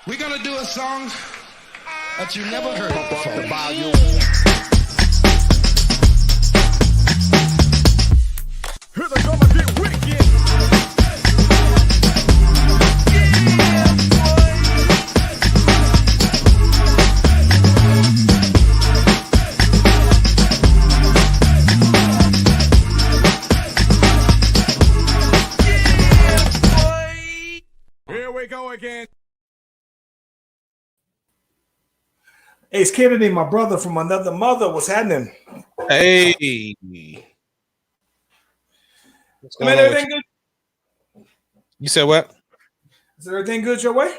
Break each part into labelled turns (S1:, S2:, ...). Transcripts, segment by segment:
S1: We're gonna do a song that you never heard before.
S2: Here they come and get wicked. Here we go again. Ace Kennedy, my brother from another mother, what's happening?
S3: Hey. What's going
S2: Man,
S3: on
S2: everything good?
S3: You said what?
S2: Is everything good your way?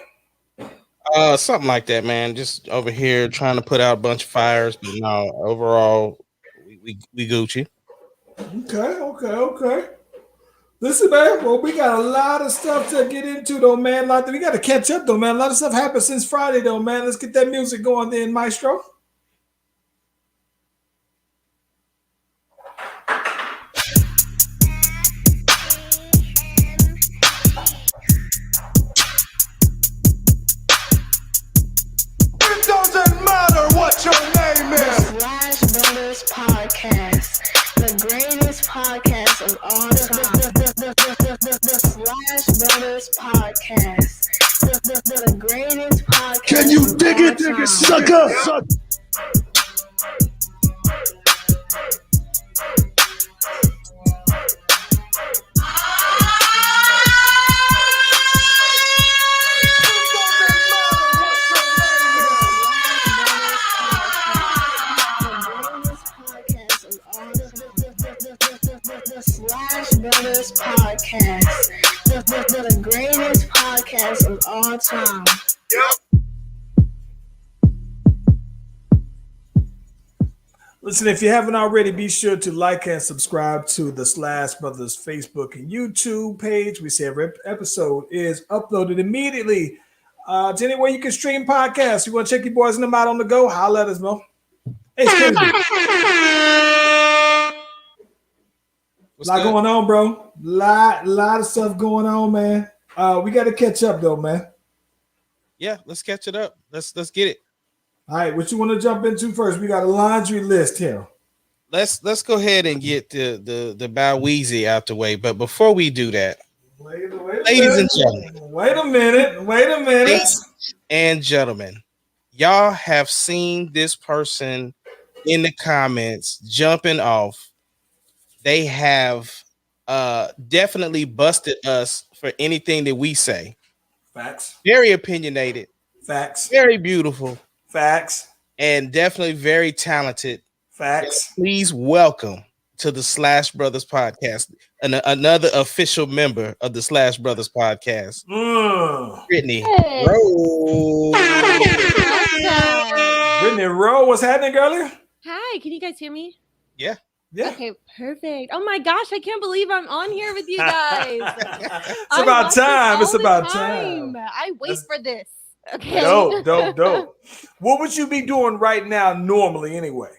S3: Something like that, man. Just over here trying to put out a bunch of fires, but no, overall, we Gucci.
S2: Okay. Listen, man. Well, we got a lot of stuff to get into, though, man. We got to catch up, though, man. A lot of stuff happened since Friday, though, man. Let's get that music going, then, Maestro.
S1: It doesn't matter what your name is.
S4: Slash Brothers Podcast, the greatest podcast of all time. The Slash Brothers Podcast, the greatest podcast.
S1: Can you dig it, sucker?
S4: The Slash Brothers Podcast, the greatest podcast of all time.
S2: Listen, if you haven't already, be sure to like and subscribe to the Slash Brothers Facebook and YouTube page. We say every episode is uploaded immediately to anywhere you can stream podcasts. You want to check your boys and them out on the go? Holla at us, Mo. Hey, excuse me. Lot going on, bro. Lot of stuff going on, man. We got to catch up, though, man.
S3: Yeah, let's catch it up. Let's get it.
S2: All right, what you want to jump into first? We got a laundry list here.
S3: Let's go ahead and get the Bow Weezy out the way. But before we do that, ladies and gentlemen,
S2: wait a minute.
S3: Ladies and gentlemen, y'all have seen this person in the comments jumping off. They have definitely busted us for anything that we say.
S2: Facts.
S3: Very opinionated.
S2: Facts.
S3: Very beautiful.
S2: Facts.
S3: And definitely very talented.
S2: Facts.
S3: Please welcome to the Slash Brothers Podcast another official member of the Slash Brothers Podcast, Brittany Rowe.
S2: Brittany Rowe, what's happening, girlie?
S5: Hi, can you guys hear me?
S3: Yeah.
S5: Okay, perfect. Oh my gosh, I can't believe I'm on here with you guys.
S2: It's about time. It's about time.
S5: I wait for this. Okay.
S2: Dope. What would you be doing right now normally anyway?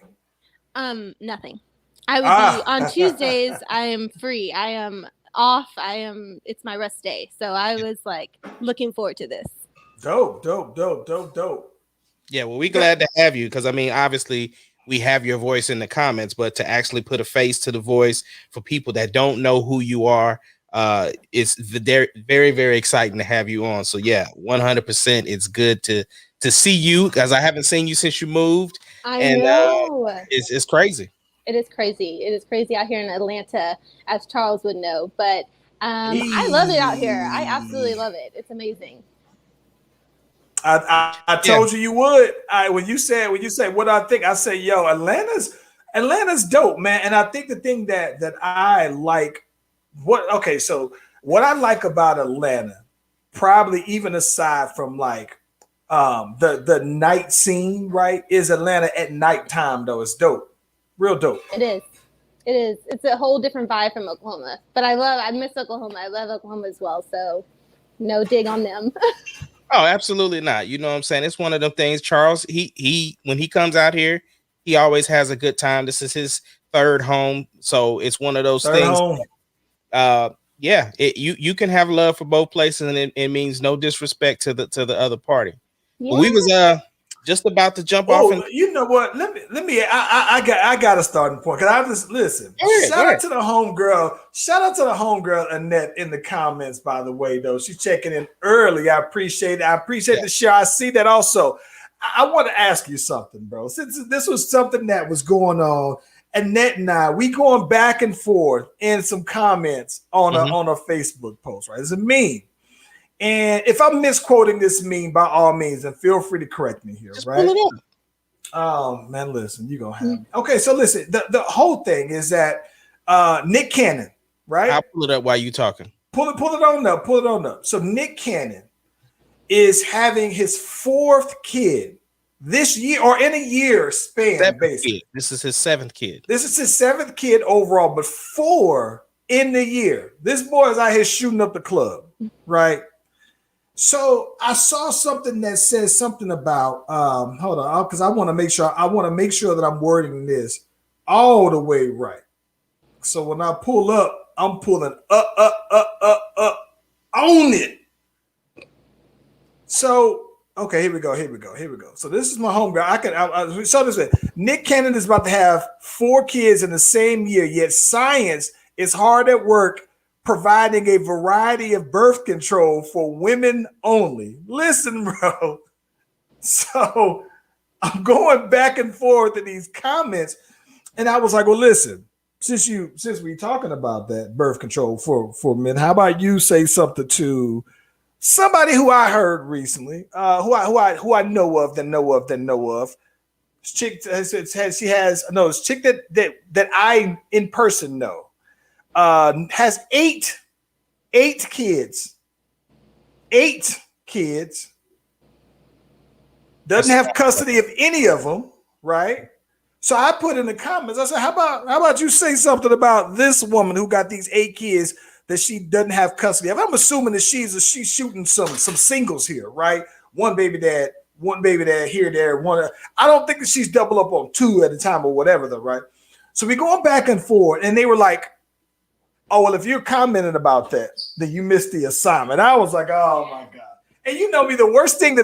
S5: Nothing. I would be on Tuesdays. I am free. I am off. It's my rest day. So I was like looking forward to this.
S2: Dope.
S3: Yeah, well, we're glad to have you because I mean, obviously, we have your voice in the comments, but to actually put a face to the voice for people that don't know who you are, it's very, very exciting to have you on. So yeah, 100%. It's good to see you because I haven't seen you since you moved.
S5: I know.
S3: It's crazy.
S5: It is crazy. It is crazy out here in Atlanta, as Charles would know. But I love it out here. I absolutely love it. It's amazing.
S2: I told you would. When you say what I think, I say, yo, Atlanta's dope, man. And I think the thing that I like, so what I like about Atlanta, probably even aside from like the night scene, right, is Atlanta at nighttime though. It's dope. Real dope.
S5: It is. It's a whole different vibe from Oklahoma. But I miss Oklahoma. I love Oklahoma as well. So no dig on them.
S3: Oh, absolutely not. You know what I'm saying? It's one of them things. Charles, he when he comes out here, he always has a good time. This is his third home. So it's one of those things. Yeah, you can have love for both places, and it means no disrespect to the other party.
S5: Yeah.
S3: But we was just about to jump off. And
S2: you know what? Let me. I got a starting point because I just listen. Shout out to the homegirl. Shout out to the homegirl Annette in the comments. By the way, though, she's checking in early. I appreciate it. I appreciate the share. I see that also. I want to ask you something, bro. Since this was something that was going on, Annette and I, we going back and forth in some comments on a Facebook post. Right, it's a meme. And if I'm misquoting this meme, by all means, and feel free to correct me here, right? Oh man, listen, you're gonna have me. Okay, so listen, the whole thing is that Nick Cannon, right?
S3: I'll pull it up while you talking.
S2: Pull it on up. So Nick Cannon is having his 4th kid this year, or in a year span, basically.
S3: This is his 7th kid.
S2: This is his 7th kid overall, but 4 in the year. This boy is out here shooting up the club, right? So I saw something that says something about hold on, because I want to make sure that I'm wording this all the way right. So when I pull up, I'm pulling up on it. So okay, here we go. So this is my homegirl. I saw this way. Nick Cannon is about to have 4 kids in the same year, yet science is hard at work providing a variety of birth control for women only. Listen, bro. So I'm going back and forth in these comments, and I was like, well, listen, since we talking about that birth control for men, how about you say something to somebody who I heard recently, who I know of. Chick that I in person know. Has 8 kids. 8 kids. Doesn't have custody of any of them, right? So I put in the comments, I said, how about you say something about this woman who got these 8 kids that she doesn't have custody of? I'm assuming that she's shooting some singles here, right? One baby dad here, there, one. I don't think that she's double up on 2 at a time or whatever, though, right? So we going back and forth, and they were like, oh, well, if you're commenting about that, then you missed the assignment. I was like, oh my God. And you know me, the worst thing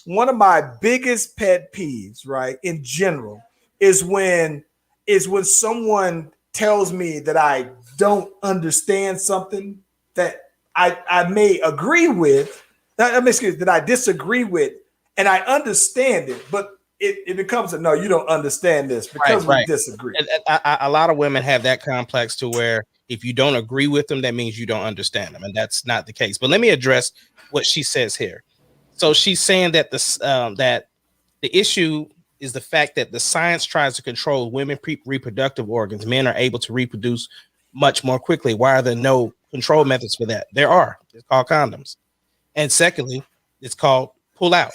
S2: one of my biggest pet peeves, right, in general, is when someone tells me that I don't understand something that I may agree with, that I disagree with, and I understand it, but it becomes no, you don't understand this because we disagree.
S3: A lot of women have that complex to where if you don't agree with them, that means you don't understand them, and that's not the case. But let me address what she says here. So she's saying that that the issue is the fact that the science tries to control women's reproductive organs. Men are able to reproduce much more quickly. Why are there no control methods for that? There are. It's called condoms. And secondly, it's called pull out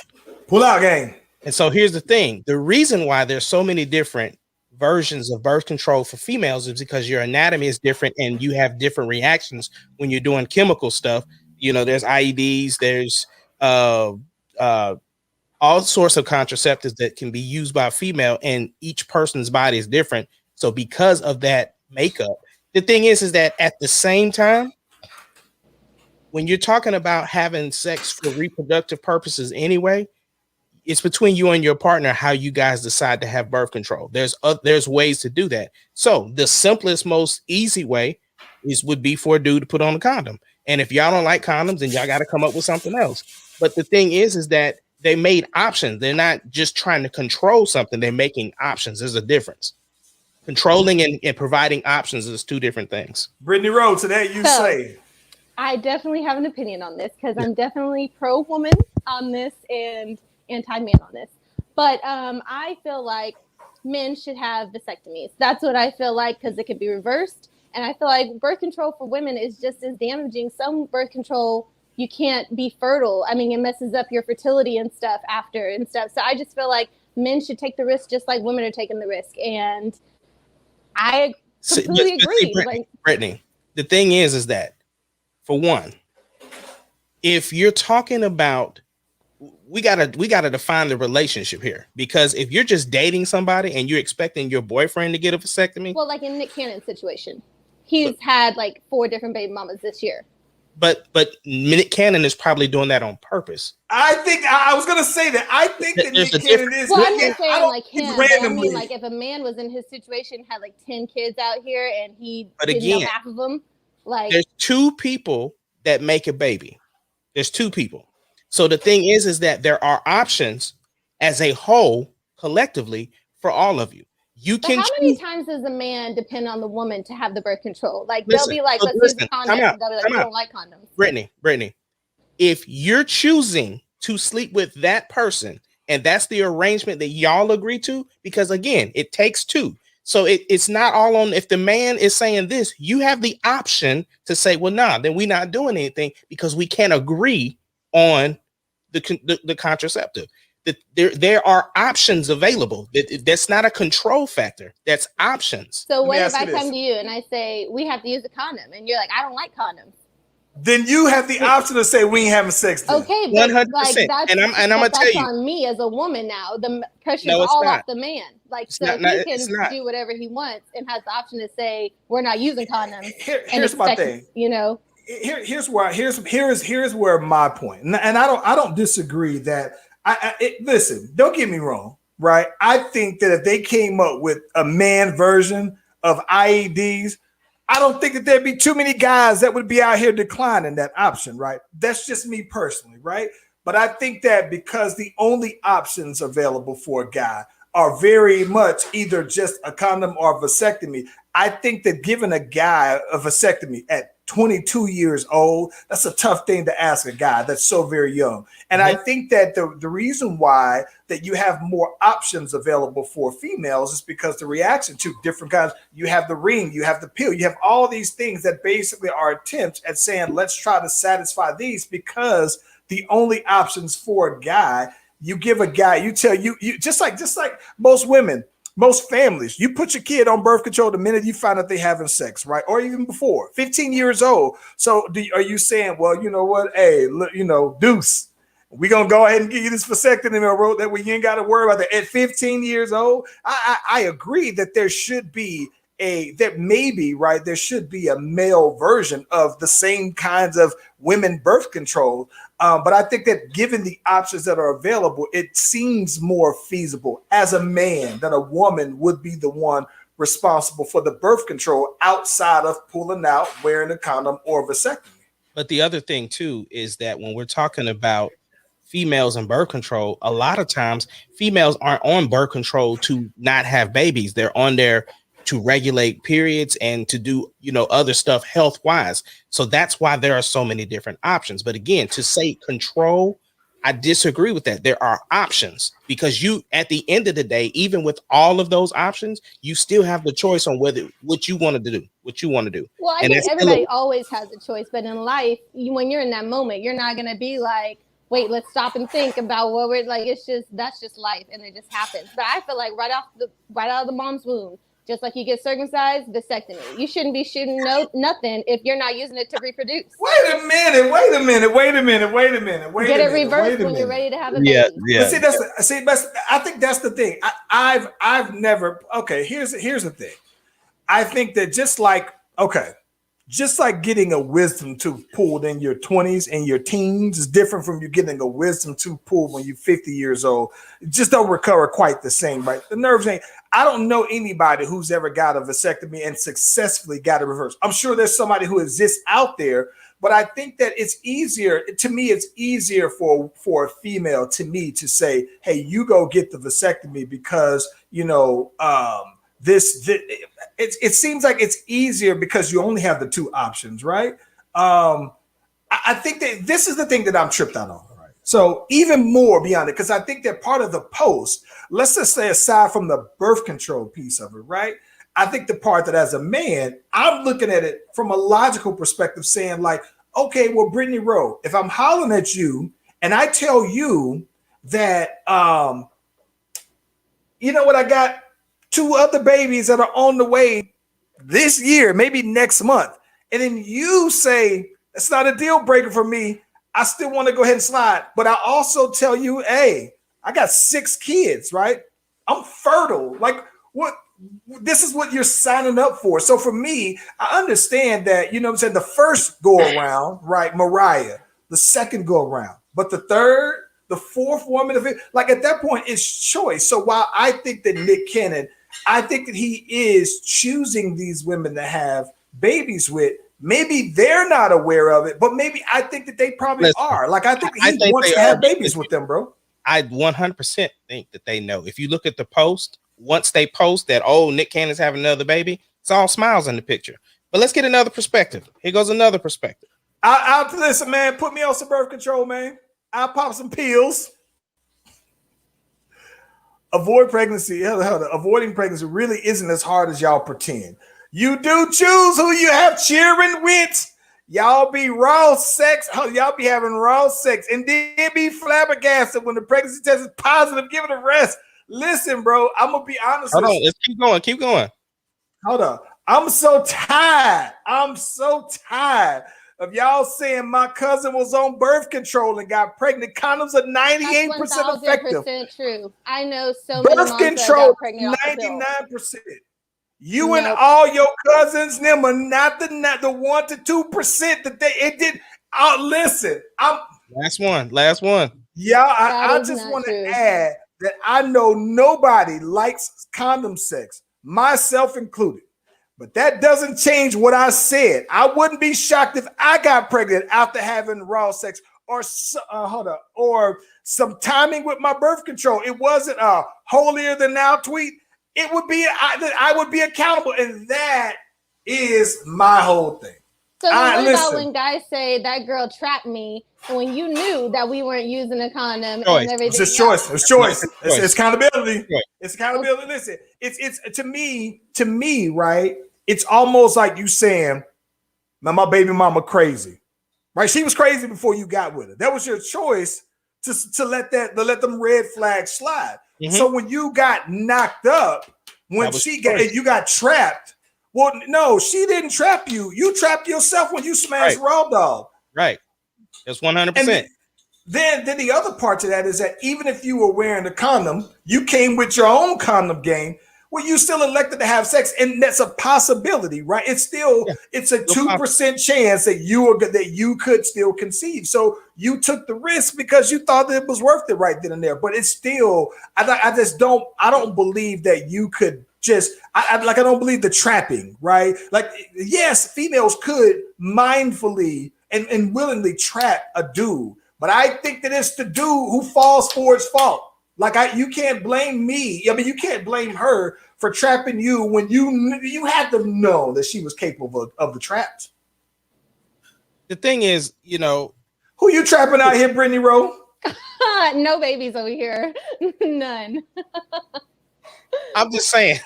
S2: game.
S3: And so here's the thing. The reason why there's so many different versions of birth control for females is because your anatomy is different and you have different reactions when you're doing chemical stuff. You know, there's IEDs, there's all sorts of contraceptives that can be used by a female, and each person's body is different. So because of that makeup, the thing is that at the same time, when you're talking about having sex for reproductive purposes anyway, it's between you and your partner how you guys decide to have birth control. There's ways to do that. So the simplest, most easy way would be for a dude to put on a condom. And if y'all don't like condoms, then y'all got to come up with something else. But the thing is that they made options. They're not just trying to control something. They're making options. There's a difference. Controlling and providing options is 2 different things.
S2: Brittany Rhodes, today you say.
S5: I definitely have an opinion on this because I'm definitely pro-woman on this and anti-man on this. But I feel like men should have vasectomies. That's what I feel like because it can be reversed. And I feel like birth control for women is just as damaging. Some birth control, you can't be fertile. I mean, it messes up your fertility and stuff after and stuff. So I just feel like men should take the risk just like women are taking the risk. And I completely agree.
S3: Brittany, the thing is that, for one, if you're talking about, we gotta define the relationship here, because if you're just dating somebody and you're expecting your boyfriend to get a vasectomy,
S5: well, like in Nick Cannon's situation, he's had like 4 different baby mamas this year.
S3: But Nick Cannon is probably doing that on purpose.
S2: I think I was gonna say that. I think that Nick Cannon is.
S5: Well, I'm just saying like him. But I
S2: randomly.
S5: mean, like if a man was in his situation, had like 10 kids out here, and he
S3: But
S5: didn't
S3: again,
S5: know half of them, like
S3: there's 2 people that make a baby. There's 2 people. So the thing is that there are options as a whole, collectively, for all of you. You
S5: but
S3: can.
S5: How many times does a man depend on the woman to have the birth control? Like
S3: Listen,
S5: they'll be like,
S3: so
S5: let's
S3: listen,
S5: use a
S3: time
S5: condom.
S3: out,
S5: They'll be like,
S3: time
S5: we
S3: out.
S5: don't like condoms.
S3: Brittany, if you're choosing to sleep with that person and that's the arrangement that y'all agree to, because again, it takes 2. So it's not all on, if the man is saying this, you have the option to say, well, nah, then we're not doing anything because we can't agree on the contraceptive. There are options available. That's not a control factor. That's options.
S5: So what if I come to you and I say we have to use a condom, and you're like, I don't like condoms?
S2: Then you have the option to say we ain't having sex. Then.
S5: Okay, but
S3: 100%.
S5: like that's,
S3: and I'm gonna tell you,
S5: on me as a woman now. The pressure's
S3: No, it's
S5: all
S3: not.
S5: off the man. Like
S3: It's
S5: so
S3: not-
S5: he
S3: it's
S5: can
S3: not.
S5: do whatever he wants and has the option to say we're not using condoms.
S2: Here's my thing.
S5: You know.
S2: Here's where my point, and I don't disagree that listen, don't get me wrong, right? I think that if they came up with a man version of IEDs, I don't think that there'd be too many guys that would be out here declining that option, right? That's just me personally, right? But I think that because the only options available for a guy are very much either just a condom or a vasectomy, I think that giving a guy a vasectomy at 22 years old, that's a tough thing to ask a guy that's so very young. And I think that the reason why that you have more options available for females is because the reaction to different kinds, you have the ring, you have the pill, you have all these things that basically are attempts at saying, let's try to satisfy these, because the only options for a guy, you give a guy, you tell you just like most women, most families, you put your kid on birth control the minute you find out they're having sex, right? Or even before 15 years old. So are you saying, well, you know what? Hey, look, deuce, we're going to go ahead and give you this vasectomy road that way you ain't got to worry about that at 15 years old? I agree that there should be there should be a male version of the same kinds of women birth control. But I think that given the options that are available, it seems more feasible as a man that a woman would be the one responsible for the birth control outside of pulling out, wearing a condom, or vasectomy.
S3: But the other thing too is that when we're talking about females and birth control, a lot of times females aren't on birth control to not have babies. They're on there to regulate periods and to do, other stuff health wise. So that's why there are so many different options. But again, to say control, I disagree with that. There are options, because you, at the end of the day, even with all of those options, you still have the choice on what you want to do.
S5: Well, I think everybody always has a choice, but in life, when you're in that moment, you're not going to be like, wait, let's stop and think about what we're like. That's just life, and it just happens. But I feel like right out of the mom's womb, just like you get circumcised, vasectomy. You shouldn't be shooting nothing if you're not using it to reproduce.
S2: Wait a minute.
S5: Get it reversed when you're ready to have a baby.
S3: Yeah.
S2: But I think that's the thing. I've never. Okay, here's the thing. I think that just like getting a wisdom tooth pulled in your 20s and your teens is different from you getting a wisdom tooth pulled when you're 50 years old. It just don't recover quite the same, right? The nerves ain't. I don't know anybody who's ever got a vasectomy and successfully got it reversed. I'm sure there's somebody who exists out there, but I think that it's easier. To me, it's easier for a female to say, hey, you go get the vasectomy because, it seems like it's easier because you only have the 2 options, right? I think that this is the thing that I'm tripped out on. Right? So even more beyond it, because I think that part of the post, let's just say aside from the birth control piece of it, right? I think the part that as a man, I'm looking at it from a logical perspective saying like, okay, well, Brittany Rowe, if I'm hollering at you and I tell you that, you know what, I got 2 other babies that are on the way this year, maybe next month. And then you say, it's not a deal breaker for me. I still want to go ahead and slide. But I also tell you, hey, I got 6 kids, right? I'm fertile. Like, what this is what you're signing up for. So for me, I understand that, you know what I'm saying, the first go around, right, Mariah, the second go around, but the third, the fourth woman, like at that point, it's choice. So while I think that Nick Cannon, I think that he is choosing these women to have babies with. Maybe they're not aware of it, but maybe I think that they probably are. Like I think he wants to have babies with them, bro.
S3: I 100% think that they know. If you look at the post, once they post that, oh, Nick Cannon's having another baby, it's all smiles in the picture. But let's get another perspective. Here goes another perspective.
S2: I'll listen, man. Put me on some birth control, man. I'll pop some pills. Avoiding pregnancy really isn't as hard as y'all pretend. You do choose who you have cheering with. Y'all be raw sex. Y'all be having raw sex and then be flabbergasted when the pregnancy test is positive. Give it a rest. Listen, bro, I'm going to be honest
S3: with you. Let's keep going. Keep going.
S2: Hold on. I'm so tired. Of y'all saying my cousin was on birth control and got pregnant. Condoms are 98% effective.
S5: 1,000% true. I know so many
S2: birth control, 99%. You and all your cousins, them are not the 1 to 2% that it did. Listen,
S3: last one.
S2: Yeah, I just want to add that I know nobody likes condom sex, myself included. But that doesn't change what I said. I wouldn't be shocked if I got pregnant after having raw sex or some timing with my birth control. It wasn't a holier than thou tweet. It would be I would be accountable, and that is my whole thing.
S5: So what about when guys say that girl trapped me, and when you knew that we weren't using a condom and everything?
S2: It's just choice. It's choice. It's accountability. It's accountability. Listen, it's to me, right? It's almost like you saying, my baby mama crazy, right? She was crazy before you got with her. That was your choice to let them red flags slide. Mm-hmm. So when you got knocked up, you got trapped. Well, no, she didn't trap you. You trapped yourself when you smashed Raw Dog.
S3: Right. That's 100%.
S2: Then the other part to that is that even if you were wearing a condom, you came with your own condom game. Well, you still elected to have sex, and that's a possibility, right? It's a 2% chance that you could still conceive. So you took the risk because you thought that it was worth it right then and there. But it's still, I don't believe that you could I don't believe the trapping, right? Like, yes, females could mindfully and willingly trap a dude, but I think that it's the dude who falls for his fault. Like you can't blame me. I mean, you can't blame her for trapping you when you had to know that she was capable of the traps.
S3: The thing is,
S2: who you trapping out here, Brittany Rowe?
S5: No babies over here, none.
S3: I'm just saying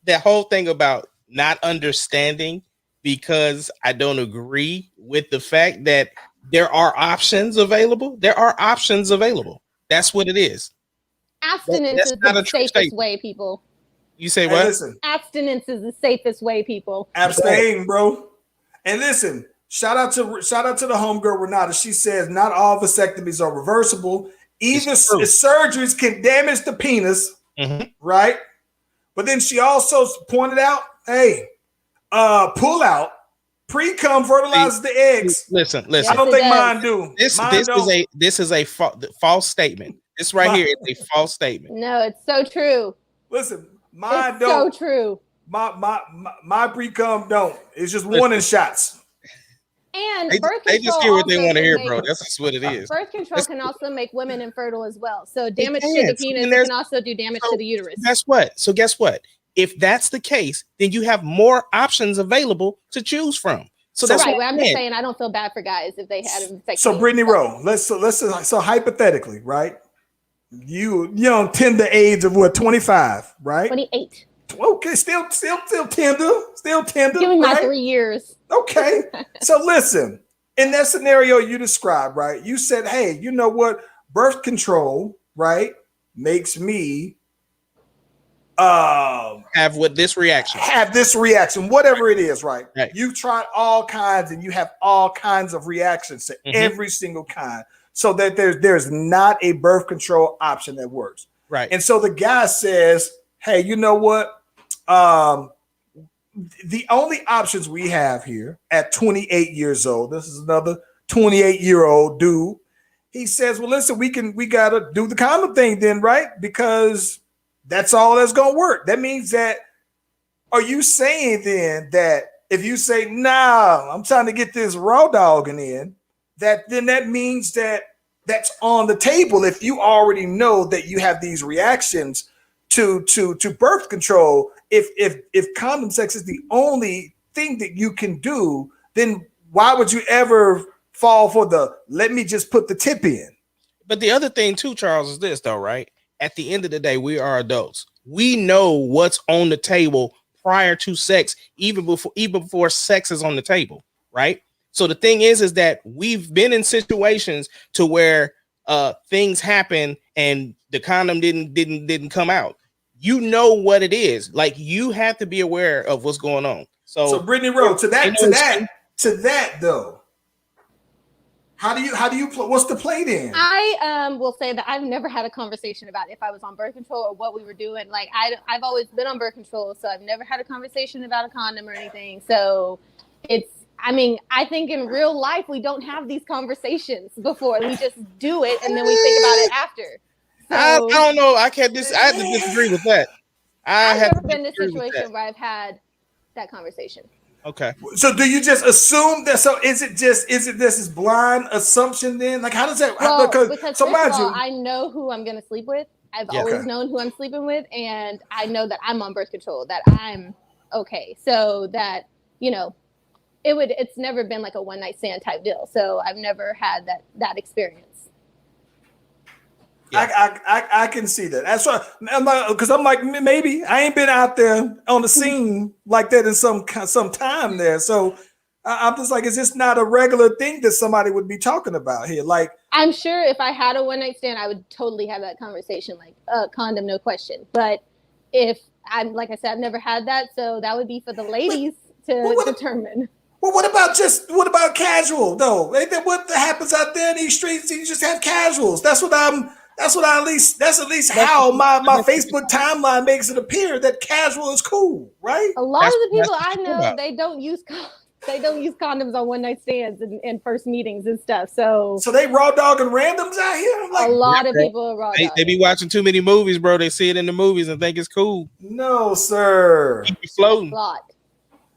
S3: that whole thing about not understanding because I don't agree with the fact that there are options available. There are options available. That's what it is.
S5: Abstinence is the safest way, people.
S3: You say what?
S2: Listen,
S5: abstinence is the safest way, people.
S2: Abstain, bro. And listen, shout out to the homegirl Renata. She says not all vasectomies are reversible. Even surgeries can damage the penis, right? But then she also pointed out, hey, pull out, pre-cum fertilizes the eggs.
S3: Listen.
S5: Yes,
S2: I don't think mine do.
S3: This is a false statement. This right here is a false statement.
S5: No, it's so true.
S2: Listen, mine
S5: it's
S2: don't.
S5: So true.
S2: My pre-cum don't. It's just warning shots.
S5: And
S3: they just hear what they want to hear, bro. That's just what it is.
S5: Birth control can also make women infertile as well. So damage to the penis can also do damage to the uterus.
S3: Guess what? If that's the case, then you have more options available to choose from. So that's
S5: right. Well, I'm just saying I don't feel bad for guys if they had a vasectomy.
S2: So Brittany Rowe, let's hypothetically, right? You tend the age of 25, right?
S5: 28.
S2: Okay, still tender.
S5: Give me my 3 years.
S2: Okay. So listen, in that scenario you described, right? You said, hey, you know what? Birth control, right, makes me
S3: have this reaction, whatever it is, right? You've tried all kinds and you have all kinds of reactions to every single kind. So that there's not a birth control option that works. Right.
S2: And so the guy says, hey, you know what? The only options we have here at 28 years old, this is another 28-year-old dude. He says, well, listen, we gotta do the condom thing then, right? Because that's all that's gonna work. That means that, are you saying then that if you say, nah, I'm trying to get this raw dogging in, that means that that's on the table if you already know that you have these reactions to birth control. If condom sex is the only thing that you can do, then why would you ever fall for the let me just put the tip in?
S3: But the other thing too, Charles, is this though, right? At the end of the day, we are adults. We know what's on the table prior to sex, even before sex is on the table, right? So the thing is that we've been in situations to where things happen and the condom didn't come out. You know what it is. Like, you have to be aware of what's going on. So
S2: Brittany Rowe, to that though, how do you what's the play then?
S5: I will say that I've never had a conversation about if I was on birth control or what we were doing. Like, I've always been on birth control, so I've never had a conversation about a condom or anything. So I think in real life we don't have these conversations before. We just do it and then we think about it after. So,
S3: I don't know. I have to disagree with that.
S5: I've never been in a situation where I've had that conversation.
S3: Okay.
S2: So do you just assume that? So is it this is blind assumption then? Like, how does that?
S5: Well, because
S2: so
S5: first of all, I know who I'm going to sleep with. I've always known who I'm sleeping with, and I know that I'm on birth control, that I'm okay. So that, it's never been like a one night stand type deal. So I've never had that experience.
S2: Yeah. I can see that. That's why I'm like maybe I ain't been out there on the scene like that in some time there. So I'm just like, is this not a regular thing that somebody would be talking about here? Like,
S5: I'm sure if I had a one night stand, I would totally have that conversation, like condom, no question. But if like I said, I've never had that, so that would be for the ladies to determine.
S2: Well, what about casual though? What happens out there in these streets? You just have casuals. That's at least how my Facebook timeline makes it appear that casual is cool, right?
S5: A lot of the people I know, they don't use condoms on one night stands and first meetings and stuff. So
S2: they raw dogging randoms out here. Like,
S5: a lot of people are raw dogging.
S3: They be watching too many movies, bro. They see it in the movies and think it's cool.
S2: No, sir.
S3: Keep you floating.
S5: A lot.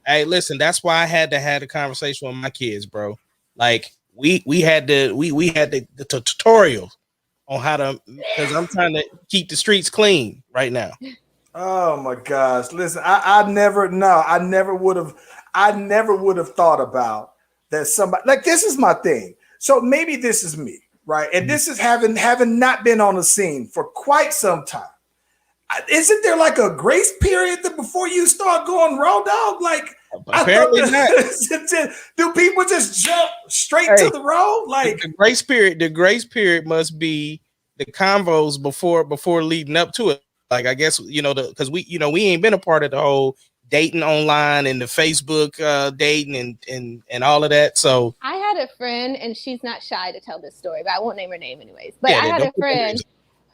S3: Hey, listen, that's why I had to have a conversation with my kids, bro. Like, we had the tutorial on how to, because I'm trying to keep the streets clean right now.
S2: Oh my gosh. Listen, I never would have thought about that somebody, like, this is my thing. So maybe this is me, right? And this is having not been on the scene for quite some time. Isn't there like a grace period before you start going raw dog? Like,
S3: apparently not.
S2: Do people just jump straight to the road? Like,
S3: the grace period must be the convos before leading up to it. Like, I guess, because we ain't been a part of the whole dating online and the Facebook dating and all of that. So
S5: I had a friend, and she's not shy to tell this story, but I won't name her name anyways. But I had a friend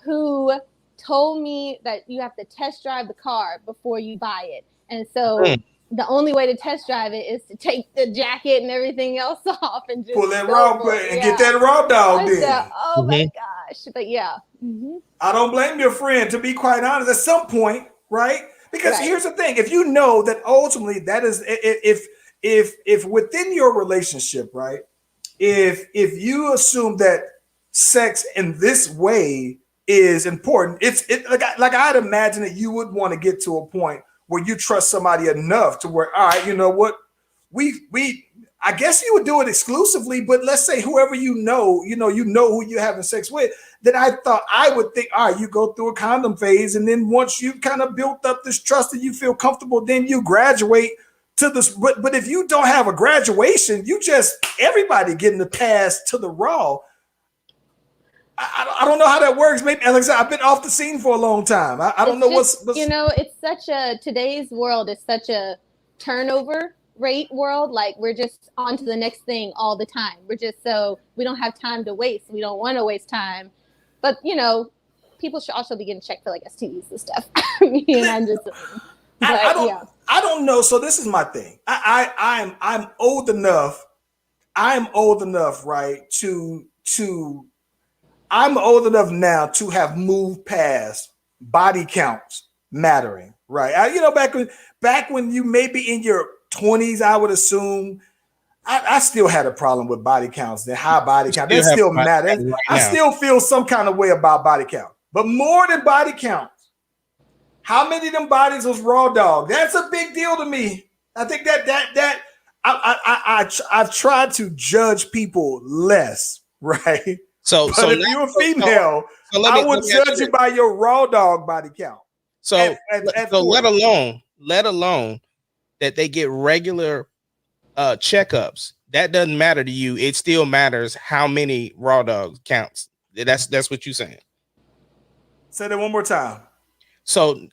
S5: who told me that you have to test drive the car before you buy it. And so the only way to test drive it is to take the jacket and everything else off and just
S2: pull that raw and get that raw dog in.
S5: Oh my gosh. But yeah. Mm-hmm.
S2: I don't blame your friend, to be quite honest, at some point, right? Because here's the thing. If you know that ultimately that is, if within your relationship, right, if you assume that sex in this way is important, it's like I'd imagine that you would want to get to a point where you trust somebody enough to where, all right, you know what, I guess you would do it exclusively, but let's say whoever you know who you're having sex with, then I thought I would think, all right, you go through a condom phase, and then once you kind of built up this trust and you feel comfortable, then you graduate to this. But if you don't have a graduation, you just everybody getting the pass to the raw. I don't know how that works. Maybe, Alex, I've been off the scene for a long time. I don't know what's
S5: it's today's world is such a turnover rate world. Like, we're just on to the next thing all the time. We don't have time to waste. We don't want to waste time. But people should also be getting checked for like STDs and stuff. I'm just
S2: I don't know. So this is my thing. I'm old enough. I'm old enough, right? I'm old enough now to have moved past body counts mattering, right? Back when you may be in your 20s, I would assume I still had a problem with body counts, the high body count. That still matters. Right, I still feel some kind of way about body count. But more than body count, how many of them bodies was raw dog? That's a big deal to me. I think that I've tried to judge people less, right?
S3: So
S2: if you're a female, I would judge you by your raw dog body count.
S3: So let alone that they get regular checkups. That doesn't matter to you. It still matters how many raw dog counts. That's what you're saying.
S2: Say that one more time.
S3: So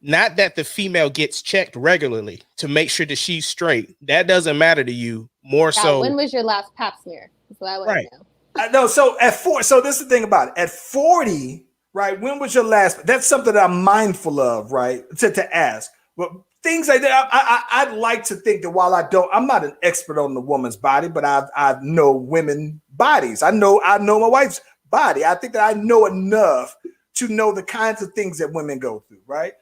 S3: not that the female gets checked regularly to make sure that she's straight. That doesn't matter to you. So
S5: when was your last pap smear? That's what I want to know.
S2: I know. So at 4, so this is the thing about it. At 40, right? When was your last? That's something that I'm mindful of, right? To ask. But things like that, I'd like to think that while I'm not an expert on the woman's body, but I know women bodies. I know my wife's body. I think that I know enough to know the kinds of things that women go through, right?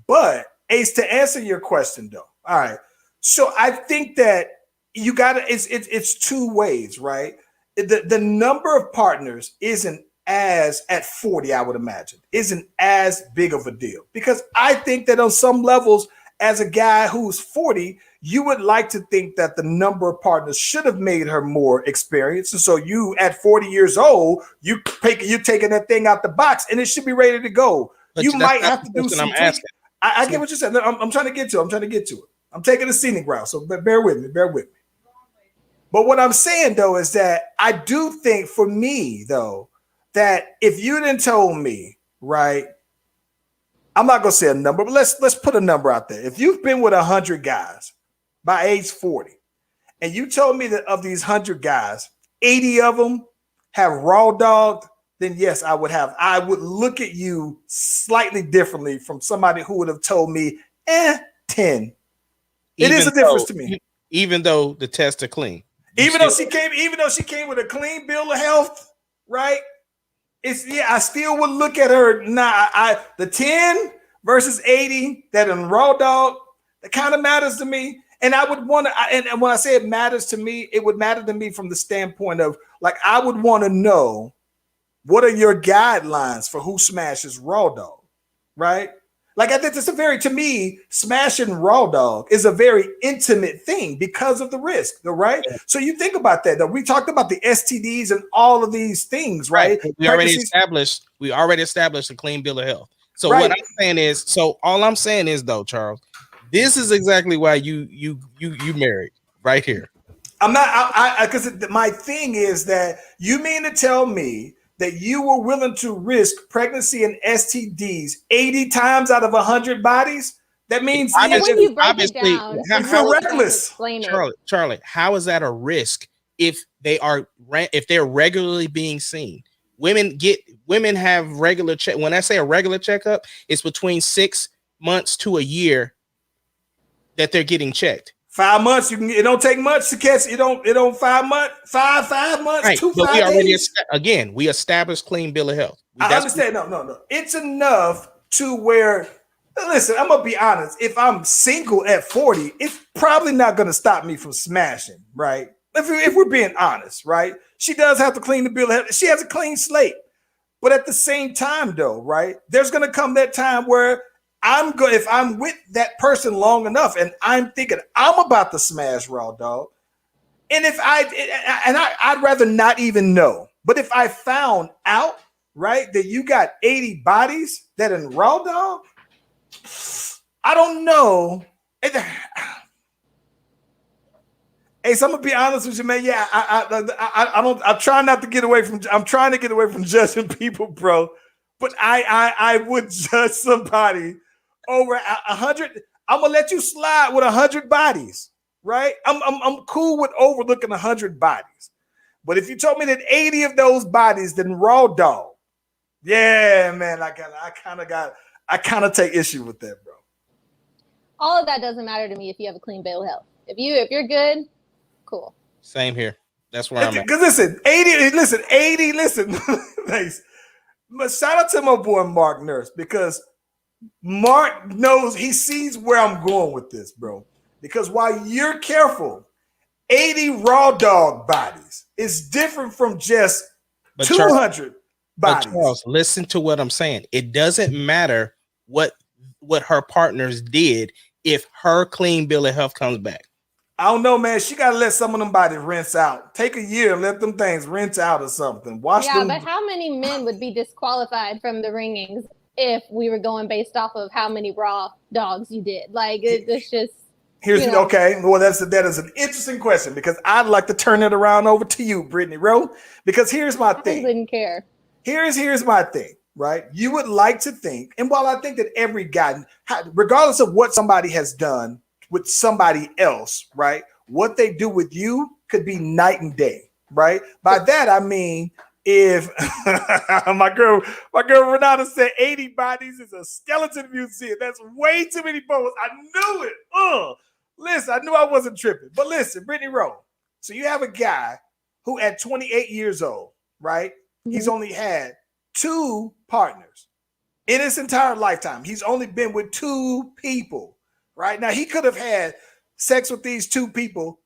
S2: But Ace, to answer your question though, all right. So I think that you gotta. It's two ways, right? The number of partners isn't as at 40, I would imagine, isn't as big of a deal, because I think that on some levels, as a guy who's 40, you would like to think that the number of partners should have made her more experienced. And so you, at 40 years old, you're taking that thing out the box and it should be ready to go. But you might have to do some tweaks. I get what you said. I'm trying to get to it. I'm taking a scenic route, so bear with me. But what I'm saying, though, is that I do think for me, though, that if you didn't told me, right, I'm not going to say a number, but let's put a number out there. If you've been with 100 guys by age 40, and you told me that of these 100 guys, 80 of them have raw dogged, then yes, I would look at you slightly differently from somebody who would have told me, 10. It is a difference to me.
S3: Even though the tests are clean.
S2: Even though she came with a clean bill of health, right? I still would look at her. The 10 versus 80 that in raw dog, that kind of matters to me. And I would want to, and when I say it matters to me, it would matter to me from the standpoint of, like, I would want to know, what are your guidelines for who smashes raw dog, right? Like, I think to me, smashing raw dog is a very intimate thing because of the risk, right? Yeah. So you think about that, though. We talked about the STDs and all of these things, right?
S3: We already established a clean bill of health. So what I'm saying is, all I'm saying is, though, Charles, this is exactly why you married right here.
S2: I'm not, because my thing is that you mean to tell me that you were willing to risk pregnancy and STDs 80 times out of 100 bodies? That means
S5: obviously, how
S2: reckless.
S3: Charlie, how is that a risk if they're regularly being seen? Women have regular check. When I say a regular checkup, it's between 6 months to a year that they're getting checked.
S2: 5 months, it don't take much to catch. It don't 5 months, 5 months,
S3: right.
S2: 2
S3: but
S2: 5 days.
S3: We established clean bill of health.
S2: I understand. No. It's enough to where, listen, I'm gonna be honest. If I'm single at 40, it's probably not gonna stop me from smashing, right? If we're being honest, right? She does have to clean the bill of health. She has a clean slate. But at the same time, though, right? There's gonna come that time where if I'm with that person long enough and I'm thinking I'm about to smash raw dog, and I'd rather not even know. But if I found out, right, that you got 80 bodies that in raw dog, I don't know. Hey, so I'm gonna be honest with you, man. Yeah, I'm trying to get away from judging people, bro. But I would judge somebody over 100. I'm gonna let you slide with 100 bodies, right? I'm cool with overlooking 100 bodies, but if you told me that 80 of those bodies then raw dog, yeah, man, I kind of take issue with that, bro.
S5: all of that doesn't matter to me if you have a clean bill of health. If you're good, cool.
S3: Same here. That's where I'm at.
S2: Because listen, 80, listen. Nice. But shout out to my boy Mark Nurse, because Mark knows, he sees where I'm going with this, bro. Because while you're careful, 80 raw dog bodies is different from just 200 bodies.
S3: Charles, listen to what I'm saying. It doesn't matter what her partners did if her clean bill of health comes back.
S2: I don't know, man. She gotta let some of them bodies rinse out. Take a year and let them things rinse out or something. Watch them.
S5: But how many men would be disqualified from the ringings if we were going based off of how many raw dogs you did? Like, it's just.
S2: Okay. Well, that is an interesting question, because I'd like to turn it around over to you, Brittany Rowe. Because here's my thing.
S5: I wouldn't care.
S2: Here's my thing, right? You would like to think, and while I think that every guy, regardless of what somebody has done with somebody else, right? What they do with you could be night and day, right? By that I mean, if my girl Renata said 80 bodies is a skeleton museum, that's way too many bones. I knew it. Listen, I knew I wasn't tripping. But listen, Brittany Rowe. So you have a guy who at 28 years old, right? Mm-hmm. He's only had 2 partners in his entire lifetime. He's only been with 2 people. Right now, he could have had sex with these 2 people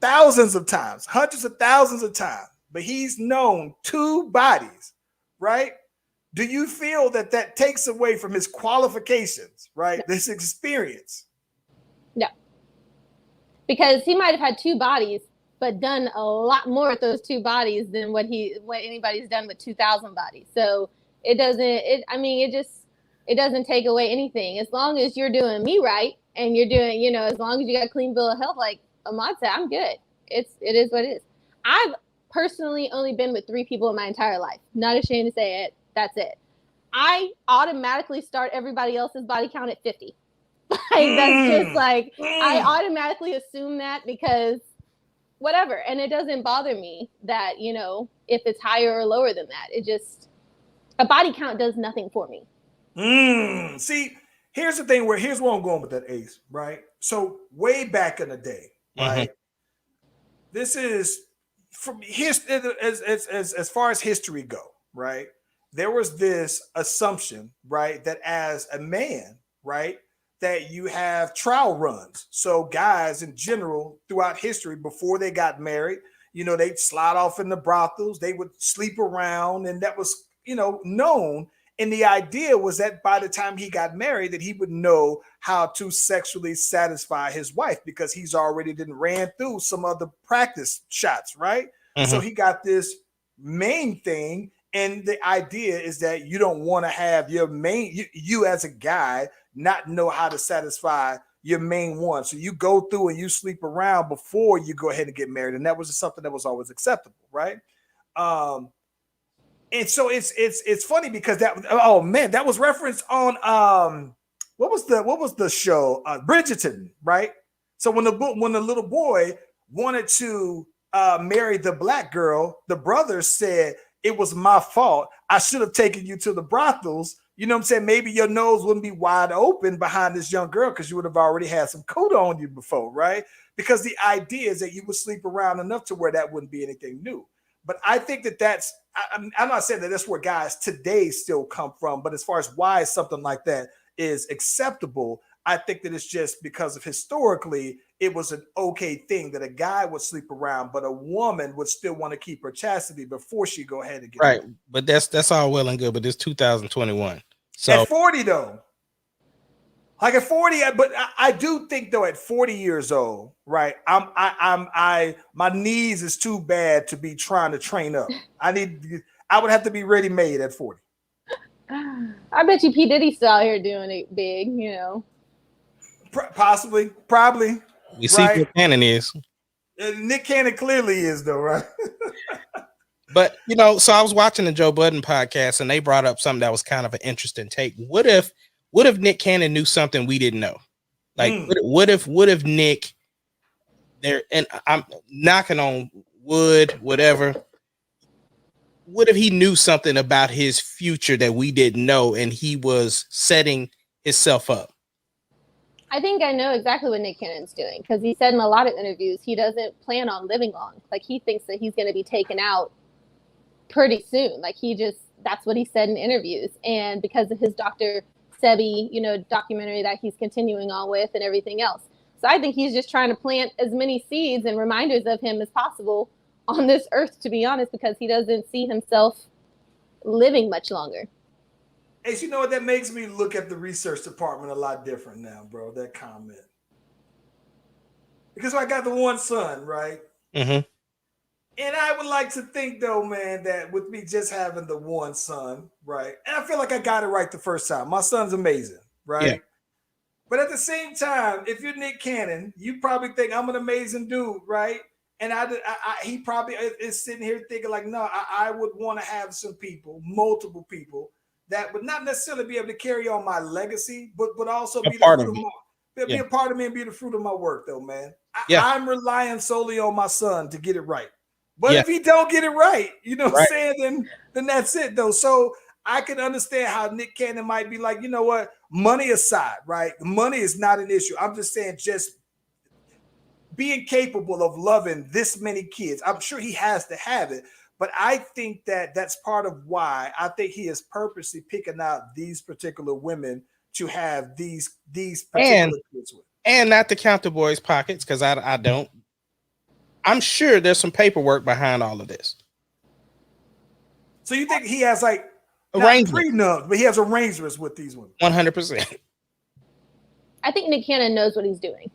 S2: thousands of times, hundreds of thousands of times, but he's known 2 bodies, right? Do you feel that takes away from his qualifications, right? No. This experience?
S5: No, because he might have had 2 bodies, but done a lot more with those 2 bodies than what anybody's done with 2,000 bodies. So it doesn't take away anything as long as you're doing me right. And you're doing, as long as you got a clean bill of health, like Ahmad said, I'm good. It is what it is. I've personally only been with 3 people in my entire life. Not ashamed to say it. That's it. I automatically start everybody else's body count at 50. Like, that's just like, I automatically assume that because whatever. And it doesn't bother me that, if it's higher or lower than that. It just, a body count does nothing for me.
S2: See, here's the thing here's where I'm going with that, Ace, right? So way back in the day, right? This is from as far as history go, right? There was this assumption, right, that as a man, right, that you have trial runs. So guys in general throughout history, before they got married, they'd slide off in the brothels, they would sleep around, and that was, known. And the idea was that by the time he got married, that he would know how to sexually satisfy his wife, because he's already ran through some other practice shots, right? Mm-hmm. So he got this main thing. And the idea is that you don't want to have your main, you as a guy, not know how to satisfy your main one. So you go through and you sleep around before you go ahead and get married. And that was something that was always acceptable, right? And so it's funny because that was referenced on what was the show Bridgerton, right? So when the little boy wanted to marry the black girl, the brother said, "It was my fault. I should have taken you to the brothels." You know what I'm saying? Maybe your nose wouldn't be wide open behind this young girl because you would have already had some coat on you before, right? Because the idea is that you would sleep around enough to where that wouldn't be anything new. But I think I'm not saying that that's where guys today still come from, but as far as why something like that is acceptable, I think that it's just because of historically, it was an okay thing that a guy would sleep around, but a woman would still want to keep her chastity before she go ahead and get
S3: right.
S2: married.
S3: But that's all well and good, but it's 2021. So
S2: at 40 though, like at 40, but I do think though at 40 years old, right? My knees is too bad to be trying to train up. I would have to be ready made at 40.
S5: I bet you P. Diddy's still out here doing it big,
S2: Possibly, probably.
S3: We see what Cannon is.
S2: Nick Cannon clearly is though, right?
S3: But so I was watching the Joe Budden podcast and they brought up something that was kind of an interesting take. What if Nick Cannon knew something we didn't know? Like what if Nick there, and I'm knocking on wood, whatever. What if he knew something about his future that we didn't know and he was setting himself up?
S5: I think I know exactly what Nick Cannon's doing, because he said in a lot of interviews he doesn't plan on living long. Like, he thinks that he's going to be taken out pretty soon. Like, that's what he said in interviews. And because of his Dr. Sebi, documentary that he's continuing on with and everything else. So I think he's just trying to plant as many seeds and reminders of him as possible on this earth, to be honest, because he doesn't see himself living much longer.
S2: Hey, you know what? That makes me look at the research department a lot different now, bro, that comment. Because I got the one son, right?
S3: Mm-hmm.
S2: And I would like to think, though, man, that with me just having the one son, right? And I feel like I got it right the first time. My son's amazing, right?
S3: Yeah.
S2: But at the same time, if you're Nick Cannon, you probably think I'm an amazing dude, right? And he probably is sitting here thinking like, no, I would want to have some people, multiple people, that would not necessarily be able to carry on my legacy, but also be a part of me and be the fruit of my work, though, man. I'm relying solely on my son to get it right. But if he don't get it right, what I'm saying, then that's it, though. So I can understand how Nick Cannon might be like, you know what, money aside, right? Money is not an issue. I'm just saying, just being capable of loving this many kids. I'm sure he has to have it. But I think that that's part of why I think he is purposely picking out these particular women to have these particular kids with.
S3: And not to count the boys' pockets, because I don't. I'm sure there's some paperwork behind all of this.
S2: So you think he has like
S3: arrangements,
S2: but he has arrangements with these women?
S3: 100%.
S5: I think Nick Cannon knows what he's doing.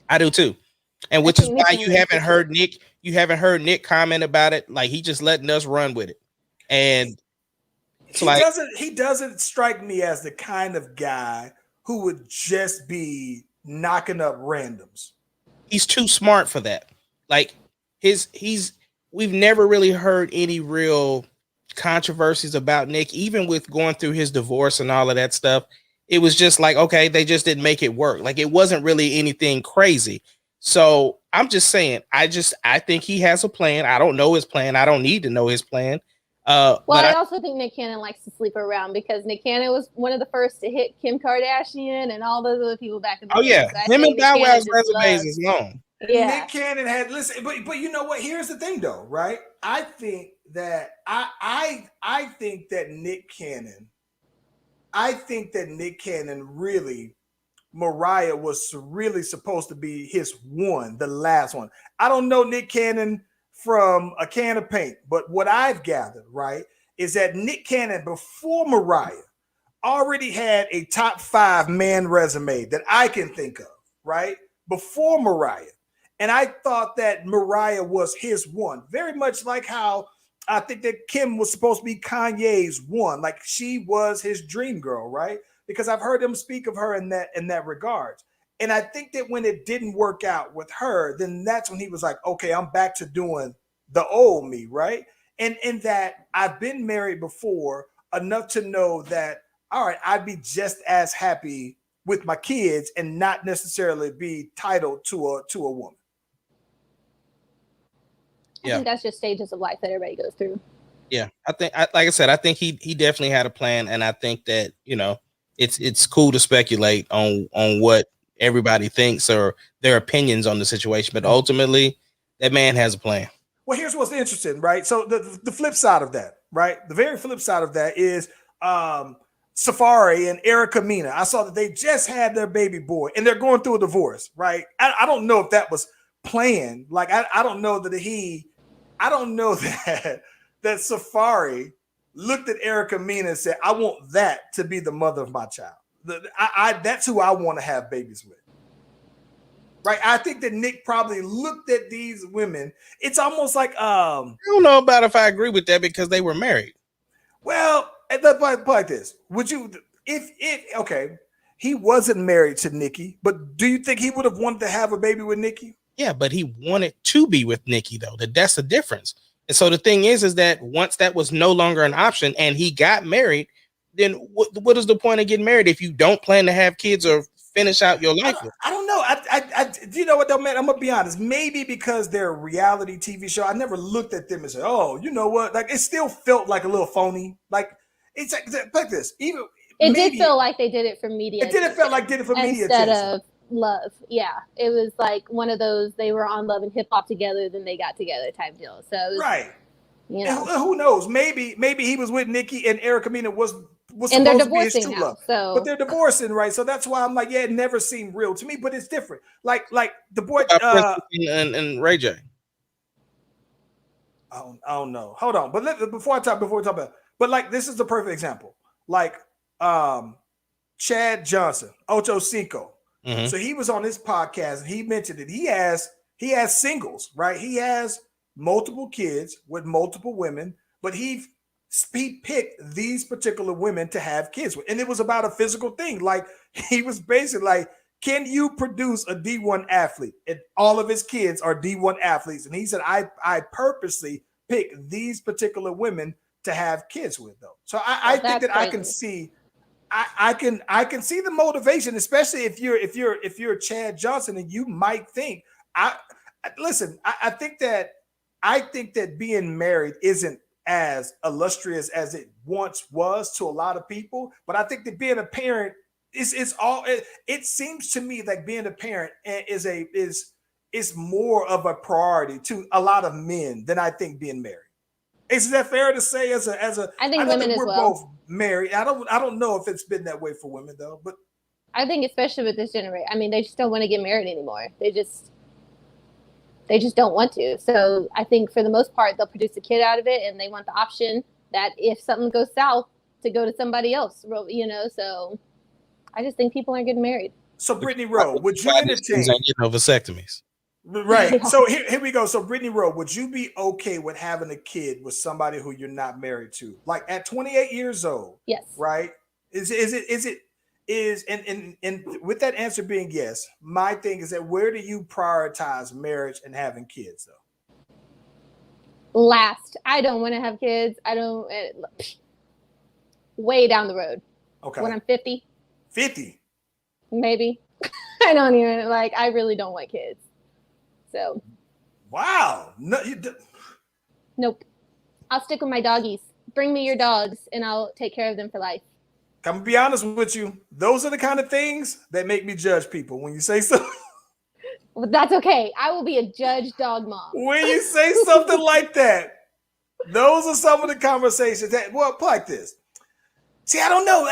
S3: I do too. And which is why you haven't heard Nick comment about it. Like, he just letting us run with it. And
S2: he doesn't strike me as the kind of guy who would just be knocking up randoms.
S3: He's too smart for that. Like, we've never really heard any real controversies about Nick, even with going through his divorce and all of that stuff. It was just like, okay, they just didn't make it work. Like, it wasn't really anything crazy. So I'm just saying, I think he has a plan. I don't know his plan. I don't need to know his plan.
S5: Well, I also think Nick Cannon likes to sleep around, because Nick Cannon was one of the first to hit Kim Kardashian and all those other people back in the day.
S3: Yeah.
S5: So
S3: him and Bow Wow's resumes is long.
S5: Yeah.
S2: Nick Cannon had but you know what? Here's the thing, though, right? I think that Nick Cannon really, Mariah was really supposed to be his one, the last one. I don't know Nick Cannon from a can of paint, but what I've gathered, right, is that Nick Cannon before Mariah already had a top 5 man resume that I can think of, right? Before Mariah. And I thought that Mariah was his one, very much like how I think that Kim was supposed to be Kanye's one, like she was his dream girl, right? Because I've heard him speak of her in that regard. And I think that when it didn't work out with her, then that's when he was like, okay, I'm back to doing the old me, right? And in that I've been married before enough to know that, all right, I'd be just as happy with my kids and not necessarily be titled to a woman.
S5: I think that's just stages of life that everybody goes through.
S3: Yeah, like I said, I think he definitely had a plan, and I think that, it's cool to speculate on what everybody thinks or their opinions on the situation, but ultimately, that man has a plan.
S2: Well, here's what's interesting, right? So the flip side of that, right? The very flip side of that is Safari and Erica Mena. I saw that they just had their baby boy, and they're going through a divorce, right? I don't know if that was planned. Like, I don't know that Safari looked at Erica Mena and said, I want that to be the mother of my child. That's who I want to have babies with. Right? I think that Nick probably looked at these women. It's almost like I
S3: don't know about if I agree with that, because they were married.
S2: Well, like this. Would you okay, he wasn't married to Nikki, but do you think he would have wanted to have a baby with Nikki?
S3: Yeah, but he wanted to be with Nikki, though. That's the difference. And so the thing is that once that was no longer an option and he got married, then what is the point of getting married if you don't plan to have kids or finish out your life with?
S2: I don't know. Do you know what, though, man? I'm gonna be honest. Maybe because they're a reality TV show, I never looked at them and said, "Oh, you know what?" Like, it still felt like a little phony. Like, it's like this. It
S5: did feel like they did it for media.
S2: It didn't feel like did it for media
S5: instead of love. Yeah, it was like one of those, they were on Love and Hip Hop together, then they got together type deal. So it was,
S2: right.
S5: you know,
S2: And who knows? Maybe he was with Nicki and Erica Mena was
S5: and they're
S2: supposed to be his
S5: divorcing
S2: true
S5: now.
S2: love.
S5: So,
S2: But they're divorcing, right? So that's why I'm like, yeah, it never seemed real to me, but it's different. Like the boy
S3: and Ray J.
S2: I don't know. Hold on. But before we talk about, but like this is the perfect example. Like Chad Johnson, Ocho Cinco.
S3: Mm-hmm.
S2: So he was on this podcast and he mentioned that he has singles, right? He has multiple kids with multiple women, but he picked these particular women to have kids with. And it was about a physical thing. Like he was basically like, can you produce a D1 athlete? And all of his kids are D1 athletes. And he said, I purposely picked these particular women to have kids with, though. So I think that crazy. I can see the motivation, especially if you're Chad Johnson and you might think, I think that being married isn't as illustrious as it once was to a lot of people, but I think that being a parent it seems to me like being a parent is more of a priority to a lot of men than I think being married. Is that fair to say? As a,
S5: I think women as
S2: we're
S5: well.
S2: both married. I don't know if it's been that way for women though, but
S5: I think especially with this generation, I mean, they just don't want to get married anymore. They just don't want to. So I think for the most part, they'll produce a kid out of it, and they want the option that if something goes south, to go to somebody else. You know, so I just think people aren't getting married.
S2: So Brittany Rowe, would you entertain
S3: vasectomies?
S2: Right. So here we go. So Brittany Rowe, would you be okay with having a kid with somebody who you're not married to? Like at 28 years old?
S5: Yes.
S2: Right? And with that answer being yes, my thing is that where do you prioritize marriage and having kids though?
S5: Last. I don't want to have kids. I don't way down the road.
S2: Okay.
S5: When I'm 50.
S2: 50.
S5: Maybe. I don't even I really don't want kids. So,
S2: wow. No,
S5: nope. I'll stick with my doggies. Bring me your dogs and I'll take care of them for life.
S2: I'm gonna be honest with you. Those are the kind of things that make me judge people when you say so.
S5: Well, that's okay. I will be a judge dog mom.
S2: When you say something like that, those are some of the conversations that, well, like this. See, I don't know.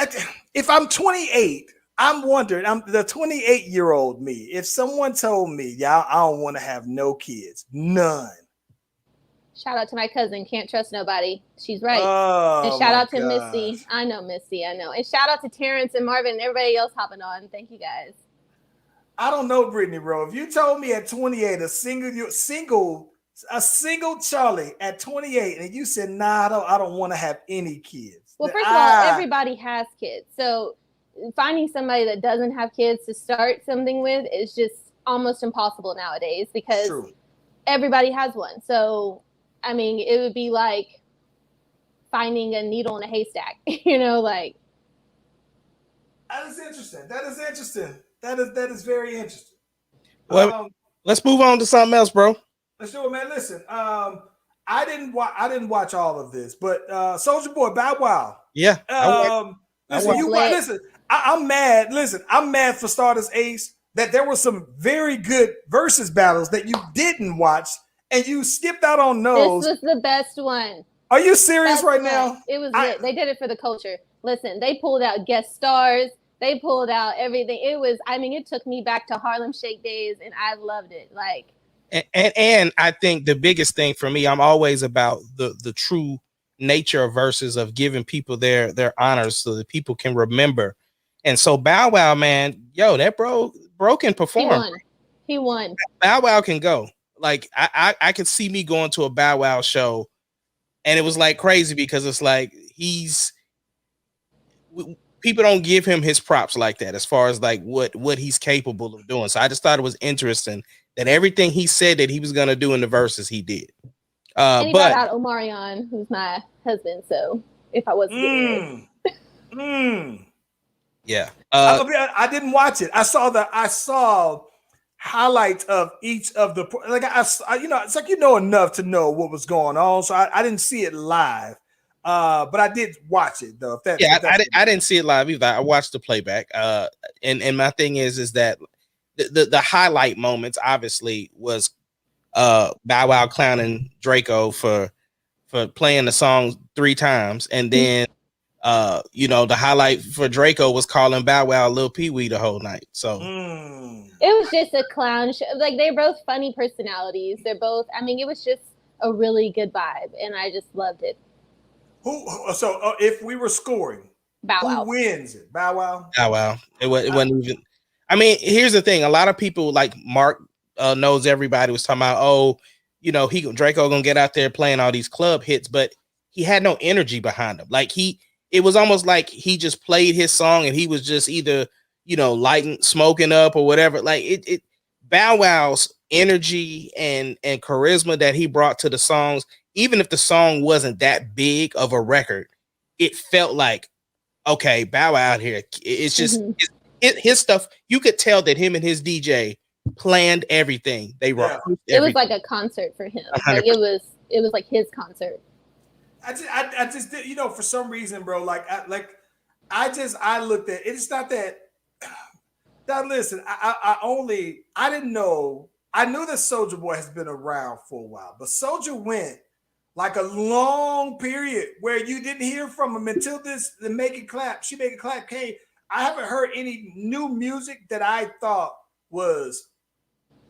S2: If I'm 28, I'm wondering, I'm the 28-year-old me. If someone told me, yeah, I don't want to have no kids, none.
S5: Shout out to my cousin. Can't trust nobody. She's right.
S2: Oh,
S5: and shout out to Misty. I know Misty. I know. And shout out to Terrence and Marvin and everybody else hopping on. Thank you guys.
S2: I don't know, Brittany Rowe. If you told me at 28, a single Charlie at 28, and you said, nah, I don't want to have any kids.
S5: Well, first of all, everybody has kids. So finding somebody that doesn't have kids to start something with is just almost impossible nowadays because everybody has one. So, I mean, it would be like finding a needle in a haystack, you know, like.
S2: That is interesting. That is very interesting.
S3: Well, let's move on to something else, bro.
S2: Let's do it, man. Listen, I didn't watch all of this, but Soulja Boy, Bow Wow.
S3: Yeah.
S2: Listen, I'm mad. Listen, I'm mad for starters, Ace, that there were some very good versus battles that you didn't watch and you skipped out on those.
S5: This was the best one.
S2: Are you serious right now?
S5: It was lit. They did it for the culture. Listen, they pulled out guest stars. They pulled out everything. It was, I mean, it took me back to Harlem Shake days and I loved it. Like,
S3: and I think the biggest thing for me, I'm always about the true nature of verses, of giving people their honors so that people can remember. And so Bow Wow, man, yo, that bro can perform.
S5: He won.
S3: Bow Wow can go. Like I could see me going to a Bow Wow show, and it was like crazy because it's like people don't give him his props like that as far as like what he's capable of doing. So I just thought it was interesting that everything he said that he was gonna do in the verses, he did.
S5: And he brought out Omarion, who's my husband. So if I wasn't
S3: yeah,
S2: I didn't watch it. I saw highlights of each of the it's like enough to know what was going on. So I didn't see it live, but I did watch it though.
S3: I didn't see it live either. I watched the playback. And my thing is that the highlight moments obviously was Bow Wow clowning Draco for playing the song 3 times, and then the highlight for Draco was calling Bow Wow Lil Pee Wee the whole night. So
S5: it was just a clown show. Like, they're both funny personalities. They're both. I mean, it was just a really good vibe, and I just loved it.
S2: So if we were scoring,
S5: Bow Wow
S2: who wins it? Bow Wow.
S3: Bow Wow. It wasn't even. I mean, here's the thing. A lot of people like Mark knows everybody was talking about. Draco gonna get out there playing all these club hits, but he had no energy behind him. Like it was almost like he just played his song and he was just either lighting, smoking up or whatever. Like it Bow Wow's energy and charisma that he brought to the songs, even if the song wasn't that big of a record, it felt like, okay, Bow Wow out here. It's just his stuff. You could tell that him and his DJ planned everything. They were.
S5: It was like a concert for him. 100%. Like it was like his concert.
S2: I just did, for some reason, bro. I looked at it. It's not that. Now listen, I didn't know. I knew that Soulja Boy has been around for a while, but Soulja went like a long period where you didn't hear from him until the Make It Clap. She Make It Clap came. I haven't heard any new music that I thought was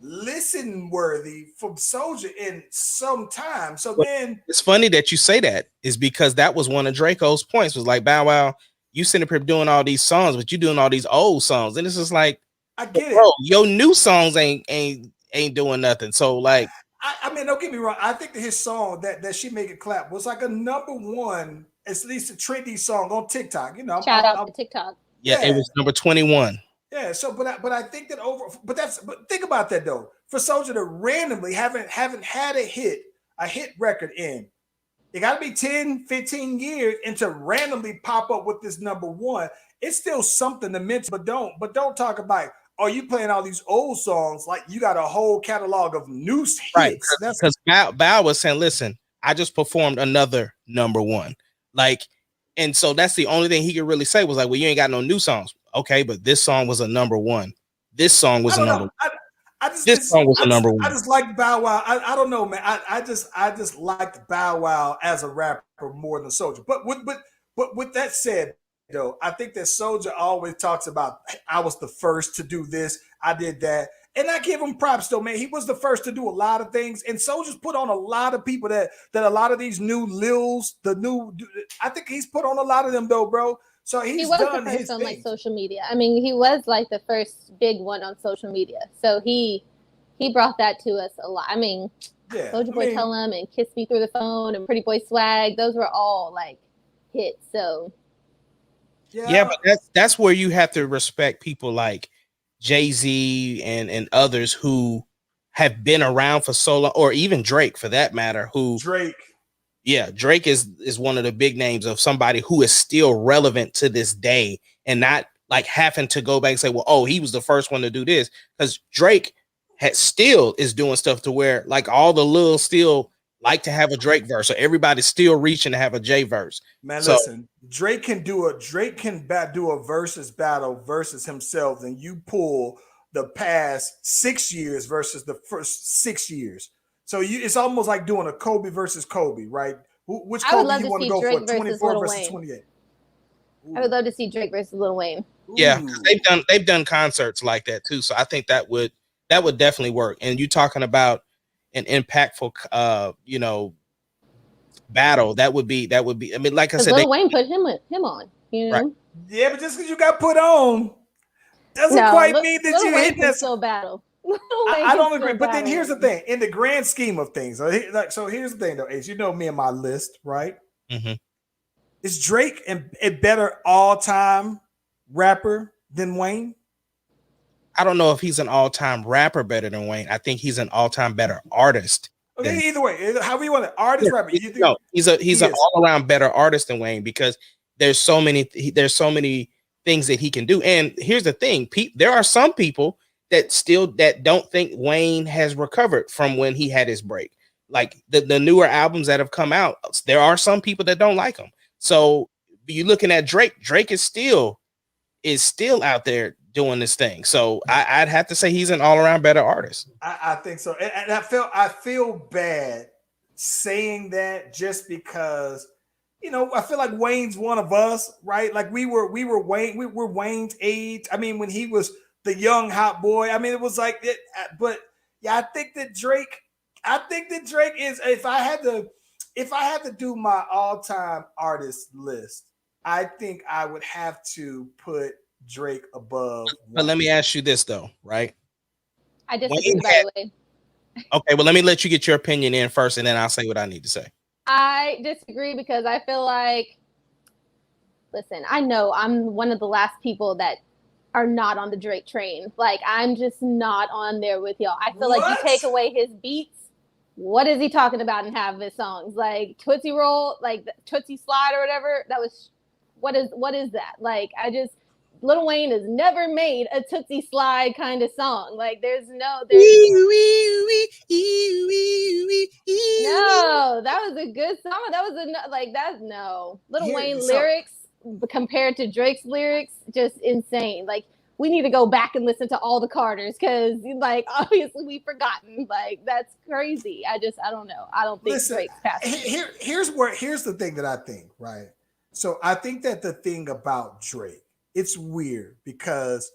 S2: listen worthy from Soulja in some time. So then
S3: it's funny that you say that, is because that was one of Draco's points, was like, Bow Wow, you sitting up here doing all these songs, but you doing all these old songs. And it's just like,
S2: I get
S3: bro,
S2: it.
S3: Your new songs ain't doing nothing. So like,
S2: I mean, don't get me wrong. I think that his song that She Make It Clap was like a #1, at least a trendy song on TikTok.
S5: Shout out to TikTok.
S3: Yeah, it was number 21.
S2: Yeah, so but I think that but think about that though. For Soulja to randomly haven't had a hit record in, it got to be 10, 15 years, and to randomly pop up with this #1, it's still something to mention. But don't talk about, are you playing all these old songs like you got a whole catalog of new hits?
S3: Right, because Bow was saying, listen, I just performed another #1. Like, and so that's the only thing he could really say was like, well, you ain't got no new songs. Okay, but this song was a #1. This song was a #1. This song was a #1.
S2: I just like Bow Wow. I don't know, man. I just liked Bow Wow as a rapper more than Soulja. But with that said, though, I think that Soulja always talks about, I was the first to do this, I did that. And I give him props though, man. He was the first to do a lot of things. And Soulja's put on a lot of people that a lot of these new Lils, I think he's put on a lot of them though, bro. So he was
S5: the first on like social media. I mean, he was like the first big one on social media. So he brought that to us a lot. I mean, Soulja Boy Tell 'Em and Kiss Me Through the Phone and Pretty Boy Swag, those were all like hits. So
S3: yeah, but that's where you have to respect people like Jay-Z and others who have been around for so long, or even Drake for that matter. Drake is one of the big names of somebody who is still relevant to this day, and not like having to go back and say, well, oh, he was the first one to do this, because Drake still is doing stuff to where like all the Lil still like to have a Drake verse, so everybody's still reaching to have a J verse.
S2: Man, listen, Drake can do a versus battle versus himself, and you pull the past 6 years versus the first 6 years. So it's almost like doing a Kobe versus Kobe, right? Which Kobe you want to go for, 24 versus 28?
S5: I would love to see Drake versus Lil Wayne.
S3: Yeah, they've done concerts like that too. So I think that would definitely work. And you talking about an impactful battle, that would be. I mean, like I said,
S5: Lil Wayne put him on, you know.
S2: Right. Yeah, but just because you got put on doesn't quite mean that you hit that.
S5: Still battle.
S2: I don't agree. But then here's the thing: in the grand scheme of things, so here's the thing, though, Ace. You know me and my list, right?
S3: Mm-hmm.
S2: Is Drake a better all-time rapper than Wayne?
S3: I don't know if he's an all-time rapper better than Wayne. I think he's an all-time better artist.
S2: Okay, either way, however you want it, artist, rapper.
S3: No, he's an all-around better artist than Wayne, because there's so many things that he can do. And here's the thing: there are some people that don't think Wayne has recovered from when he had his break. Like the newer albums that have come out, there are some people that don't like him. So you're looking at Drake. Drake is still out there doing this thing. So I'd have to say he's an all-around better artist.
S2: I think so. And I feel bad saying that just because, you know, I feel like Wayne's one of us, right? Like we were Wayne's age. I mean, when he was the young hot boy, I mean, it was like it, but yeah, I think that Drake is, if I had to do my all-time artist list, I think I would have to put Drake above.
S3: But let me ask you this though, right?
S5: I disagree, by the way.
S3: Okay, well, let me let you get your opinion in first, and then I'll say what I need to say.
S5: I disagree because I feel like, listen, I know I'm one of the last people that are not on the Drake train. Like, I'm just not on there with y'all. I feel like you take away his beats, what is he talking about in half of his songs? Like Tootsie Roll, like Tootsie Slide or whatever. That was, what is that? Like, Lil Wayne has never made a Tootsie Slide kind of song. Like, no, that was a good song. That was no. Lil Wayne lyrics compared to Drake's lyrics, just insane. Like, we need to go back and listen to all the Carters because, like, obviously we've forgotten. Like, that's crazy. I don't know. I don't think Drake's past.
S2: Here's the thing that I think, right? So I think that the thing about Drake, it's weird because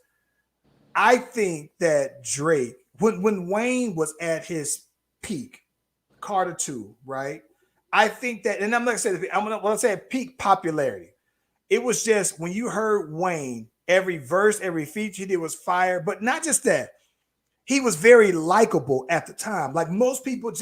S2: I think that Drake, when Wayne was at his peak, Carter 2, right? I think that, and I'm not saying, when I say peak popularity, it was just when you heard Wayne, every verse, every feature he did was fire. But not just that, he was very likable at the time. Like most people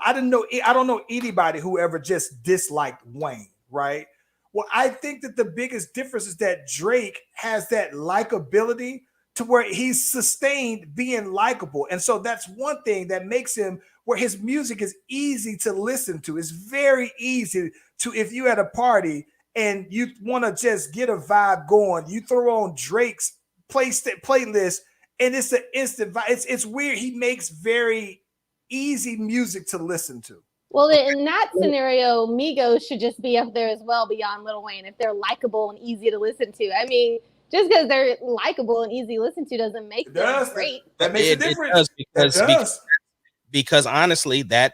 S2: I don't know anybody who ever just disliked Wayne, right? Well, I think that the biggest difference is that Drake has that likability to where he's sustained being likable. And so that's one thing that makes him, where his music is easy to listen to. It's very easy to, if you at a party and you want to just get a vibe going, you throw on Drake's playlist and it's an instant vibe. It's weird. He makes very easy music to listen to.
S5: Well, in that scenario, Migos should just be up there as well beyond Lil Wayne if they're likable and easy to listen to. I mean, just because they're likable and easy to listen to doesn't make them great.
S2: That makes a difference.
S3: Because honestly, that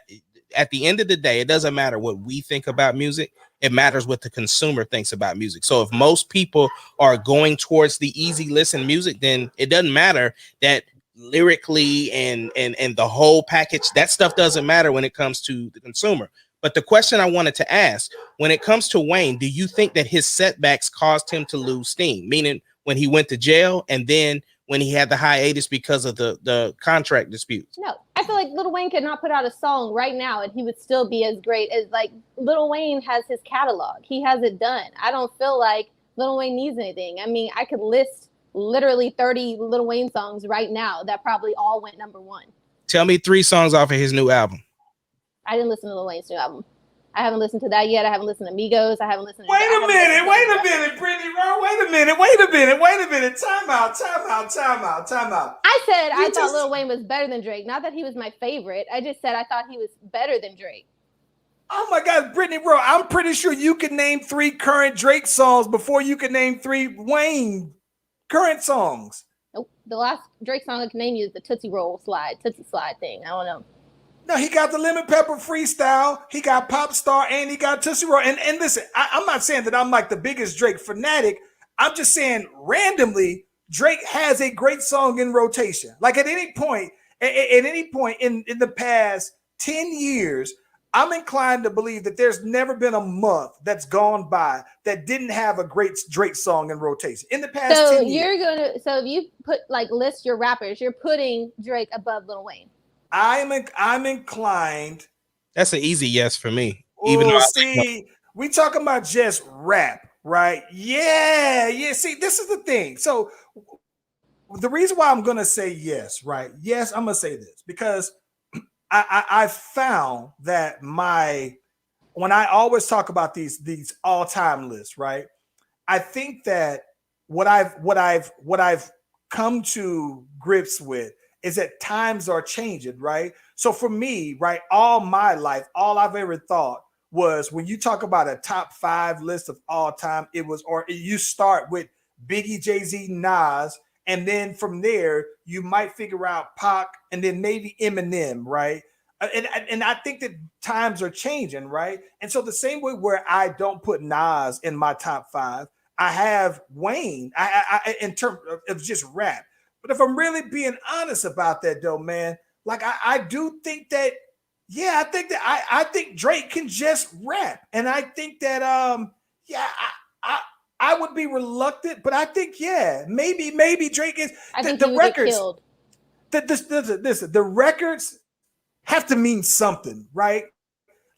S3: at the end of the day, it doesn't matter what we think about music. It matters what the consumer thinks about music. So if most people are going towards the easy listen music, then it doesn't matter that lyrically and the whole package, that stuff doesn't matter when it comes to the consumer. But the question I wanted to ask, when it comes to Wayne, do you think that his setbacks caused him to lose steam? Meaning when he went to jail and then when he had the hiatus because of the contract disputes?
S5: No, I feel like Lil Wayne could not put out a song right now and he would still be as great as, like, Lil Wayne has his catalog. He has it done. I don't feel like Lil Wayne needs anything. I mean, I could list literally 30 Lil Wayne songs right now that probably all went number one.
S3: Tell me 3 songs off of his new album.
S5: I didn't listen to Lil Wayne's new album. I haven't listened to that yet. I haven't listened to Migos. I haven't listened to.
S2: Wait a minute, Brittany Rowe. Wait a minute. Time out.
S5: I said I thought Lil Wayne was better than Drake. Not that he was my favorite. I just said I thought he was better than Drake.
S2: Oh my God, Brittany Rowe. I'm pretty sure you can name 3 current Drake songs before you can name 3 Wayne current songs.
S5: Nope. The last Drake song I can name you is the Tootsie Slide thing. I don't know.
S2: No, he got the Lemon Pepper freestyle. He got Pop Star and he got Tootsie Roll. And listen, I'm not saying that I'm like the biggest Drake fanatic. I'm just saying randomly, Drake has a great song in rotation. Like at any point in the past 10 years, I'm inclined to believe that there's never been a month that's gone by that didn't have a great Drake song in rotation in the past 10 years.
S5: So if you put list your rappers, you're putting Drake above Lil Wayne.
S2: I'm inclined.
S3: That's an easy yes for me.
S2: We talking about just rap, right? Yeah. See, this is the thing. So the reason why I'm gonna say yes, right? Yes, I'm gonna say this because I found that when I always talk about these all-time lists, right? I think that what I've come to grips with is that times are changing, right? So for me, right, all my life, all I've ever thought was when you talk about a top 5 list of all time, you start with Biggie, Jay-Z, Nas, And then from there, you might figure out Pac and then maybe Eminem, right? And I think that times are changing, right? And so the same way where I don't put Nas in my top 5, I have Wayne. I in terms of just rap. But if I'm really being honest about that, though, man, like I do think that, yeah, I think Drake can just rap, and I think that yeah, I would be reluctant, but I think maybe Drake is the records. The records have to mean something, right?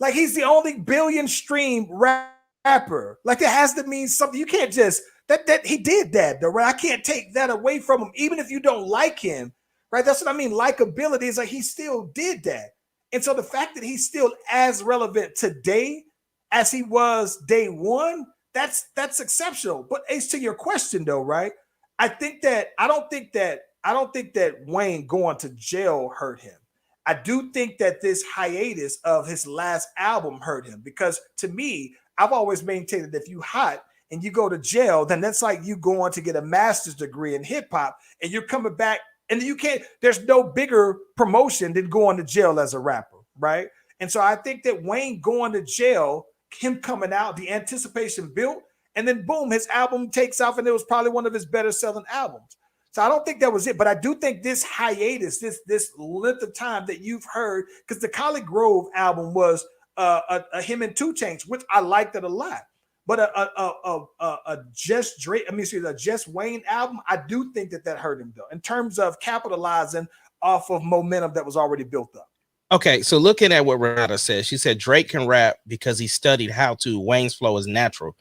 S2: Like he's the only billion stream rapper. Like it has to mean something. You can't just that he did that though, right? I can't take that away from him, even if you don't like him, right? That's what I mean. Likability is like he still did that. And so the fact that he's still as relevant today as he was day one, that's exceptional. But as to your question though, right? I don't think that Wayne going to jail hurt him. I do think that this hiatus of his last album hurt him because to me, I've always maintained that if you hot and you go to jail, then that's like you going to get a master's degree in hip hop and you're coming back and you can't, there's no bigger promotion than going to jail as a rapper, right? And so I think that Wayne going to jail, him coming out, the anticipation built, and then boom, his album takes off and it was probably one of his better selling albums. So I don't think that was it, but I do think this hiatus, this length of time that you've heard, because the Collie Grove album was a him and 2 Chainz, which I liked it a lot. But a Just Drake, a Just Wayne album, I do think that hurt him though, in terms of capitalizing off of momentum that was already built up.
S3: Okay, so looking at what Renata said, she said Drake can rap because he studied how to. Wayne's flow is natural.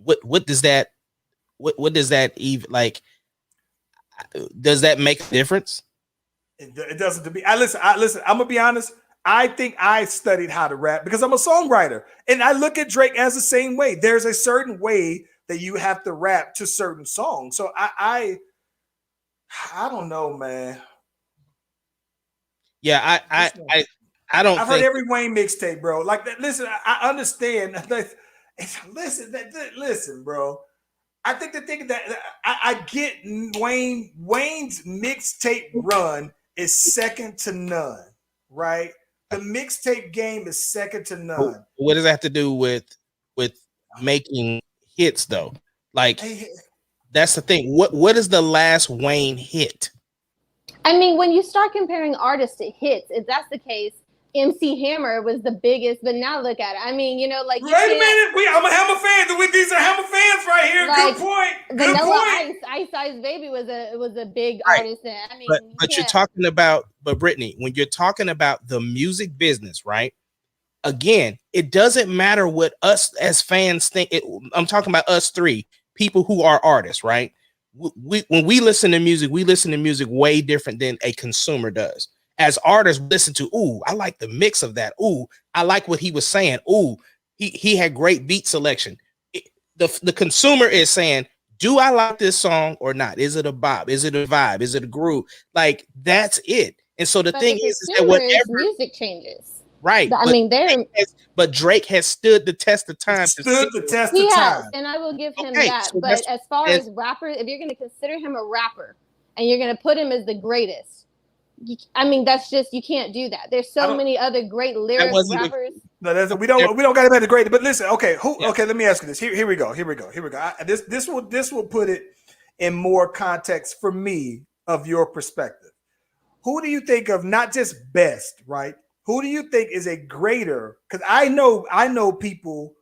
S3: What does that even like? Does that make a difference?
S2: It doesn't to me. Listen. I'm gonna be honest. I think I studied how to rap because I'm a songwriter, and I look at Drake as the same way. There's a certain way that you have to rap to certain songs. So I don't know, man.
S3: Yeah, I don't.
S2: I've heard every Wayne mixtape, bro. Like, listen, I understand. Listen, bro. I think the thing that I get Wayne's mixtape run is second to none, right? The mixtape game is second to none.
S3: What does that have to do with making hits though? Like that's the thing. What is the last Wayne hit?
S5: I mean, when you start comparing artists to hits, if that's the case, MC Hammer was the biggest, but now look at it. I mean, you know, like
S2: wait a minute, I'm a Hammer fan. These are Hammer fans right here. Like, good point.
S5: Vanilla Ice Baby was a big artist. And I mean,
S3: but you're talking about, but Brittany, when you're talking about the music business, right? Again, it doesn't matter what us as fans think. I'm talking about us three people who are artists, right? When we listen to music, we listen to music way different than a consumer does. As artists, listen to, ooh, I like the mix of that. Ooh, I like what he was saying. Ooh, he had great beat selection. The consumer is saying, do I like this song or not? Is it a bop? Is it a vibe? Is it a groove? Like, that's it. And so the thing is that whatever
S5: music changes.
S3: Right.
S5: I mean,
S3: but Drake has stood the test of time.
S5: He has, and I will give him that. So but as far as rappers, if you're going to consider him a rapper and you're going to put him as the greatest, I mean, that's just, you can't do that. There's so many other great lyric rappers.
S2: We don't got to be the greatest. But listen, okay, okay, let me ask you this. Here we go. This will put it in more context for me of your perspective. Who do you think of, not just best, right? Who do you think is a greater? Because I know people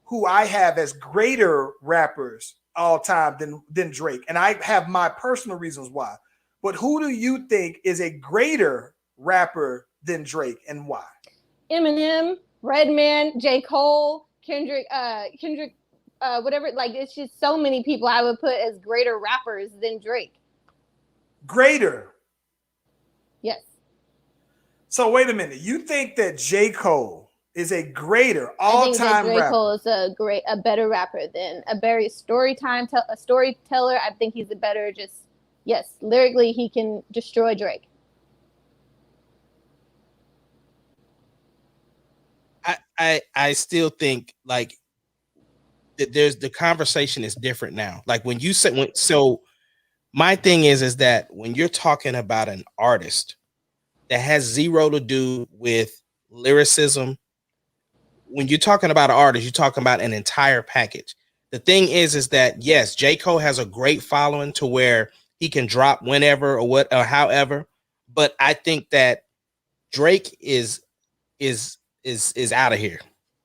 S2: who I have as greater rappers all time than Drake, and I have my personal reasons why. But who do you think is a greater rapper than Drake, and why?
S5: Eminem, Redman, J. Cole, Kendrick, whatever. Like, it's just so many people I would put as greater rappers than Drake.
S2: Greater.
S5: Yes.
S2: So wait a minute. You think that J. Cole is a greater all-time rapper?
S5: J. Cole is a better rapper than a very storyteller. I think he's a better yes, lyrically, he can destroy Drake.
S3: I still think like that the conversation is different now. Like when you said, so My thing is that when you're talking about an artist that has zero to do with lyricism, when you're talking about an artist, you're talking about an entire package. The thing is that yes, J. Cole has a great following to where he can drop whenever or what or however, but I think that Drake is out of here.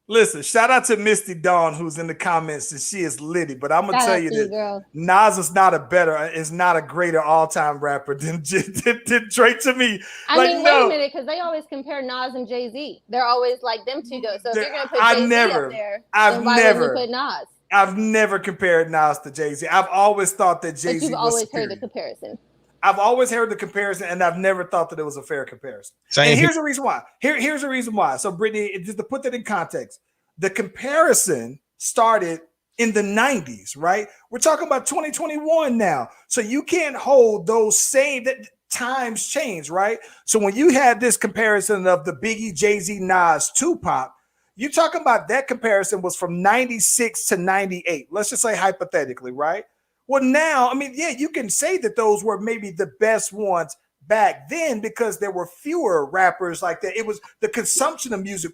S2: Listen, shout out to Misty Dawn who's in the comments and she is litty. But I'm gonna
S5: Shout
S2: tell
S5: out
S2: you
S5: to you,
S2: that
S5: girl.
S2: Nas is not a greater all-time rapper than Drake to me.
S5: I
S2: Like,
S5: mean, wait a minute, because they always compare Nas and Jay-Z. They're always like them two go. So if you're gonna put Jay-Z up there, then why wouldn't you put Nas?
S2: I've never compared Nas to Jay-Z. I've always thought that Jay-Z was
S5: But you've always
S2: superior.
S5: heard the comparison.
S2: I've always heard the comparison, and I've never thought that it was a fair comparison.
S3: Same
S2: And here's the reason why. Here's the reason why. So, Brittany, just to put that in context, the comparison started in the 90s, right? We're talking about 2021 now. So you can't hold those same that times change, right? So when you had this comparison of the Biggie, Jay-Z, Nas, Tupac, you talking about that comparison was from 96 to 98. Let's just say hypothetically, right? Well, now, I mean, yeah, you can say that those were maybe the best ones back then because there were fewer rappers like that. It was the consumption of music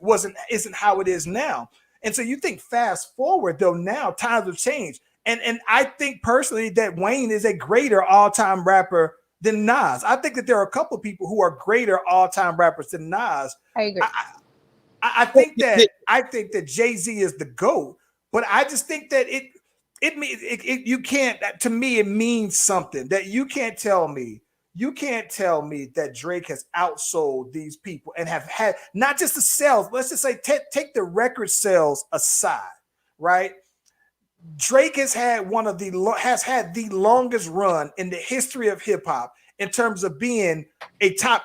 S2: isn't how it is now. And so you think fast forward though, now times have changed. And I think personally that Wayne is a greater all-time rapper than Nas. I think that there are a couple of people who are greater all-time rappers than Nas.
S5: I agree.
S2: I think that Jay-Z is the GOAT, but I just think that you can't, to me, it means something that you can't tell me that Drake has outsold these people and have had not just the sales. Let's just say take the record sales aside, right? Drake has had the longest run in the history of hip hop in terms of being a top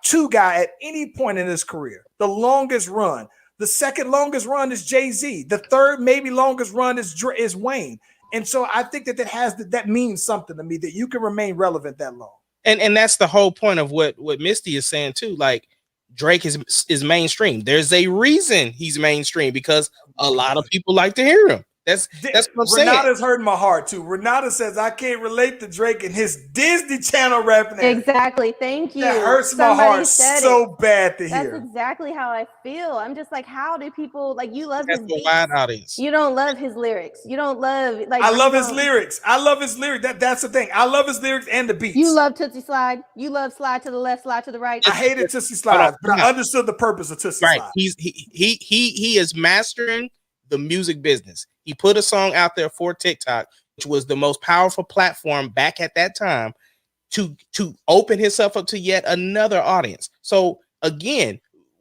S2: 2 guy at any point in his career. The longest run. The second longest run is Jay-Z. The third maybe longest run is Wayne. And so I think that means something to me that you can remain relevant that long.
S3: And that's the whole point of what Misty is saying too. Like Drake is mainstream. There's a reason he's mainstream because a lot of people like to hear him. That's what I'm saying.
S2: Renata's hurting my heart too. Renata says I can't relate to Drake and his Disney Channel rapping.
S5: Exactly. Thank you.
S2: That hurts my heart so bad to hear.
S5: That's exactly how I feel. I'm just like, how do people like you love his beats?
S3: Wide audience.
S5: You don't love his lyrics. You don't love like.
S2: I love his lyrics. I love his lyrics. That's the thing. I love his lyrics and the beats.
S5: You love Tootsie Slide. You love Slide to the left, Slide to the right.
S2: I hated Tootsie Slide, but I understood the purpose of Tootsie Slide.
S3: He is mastering the music business. He put a song out there for TikTok, which was the most powerful platform back at that time to open himself up to yet another audience. So again,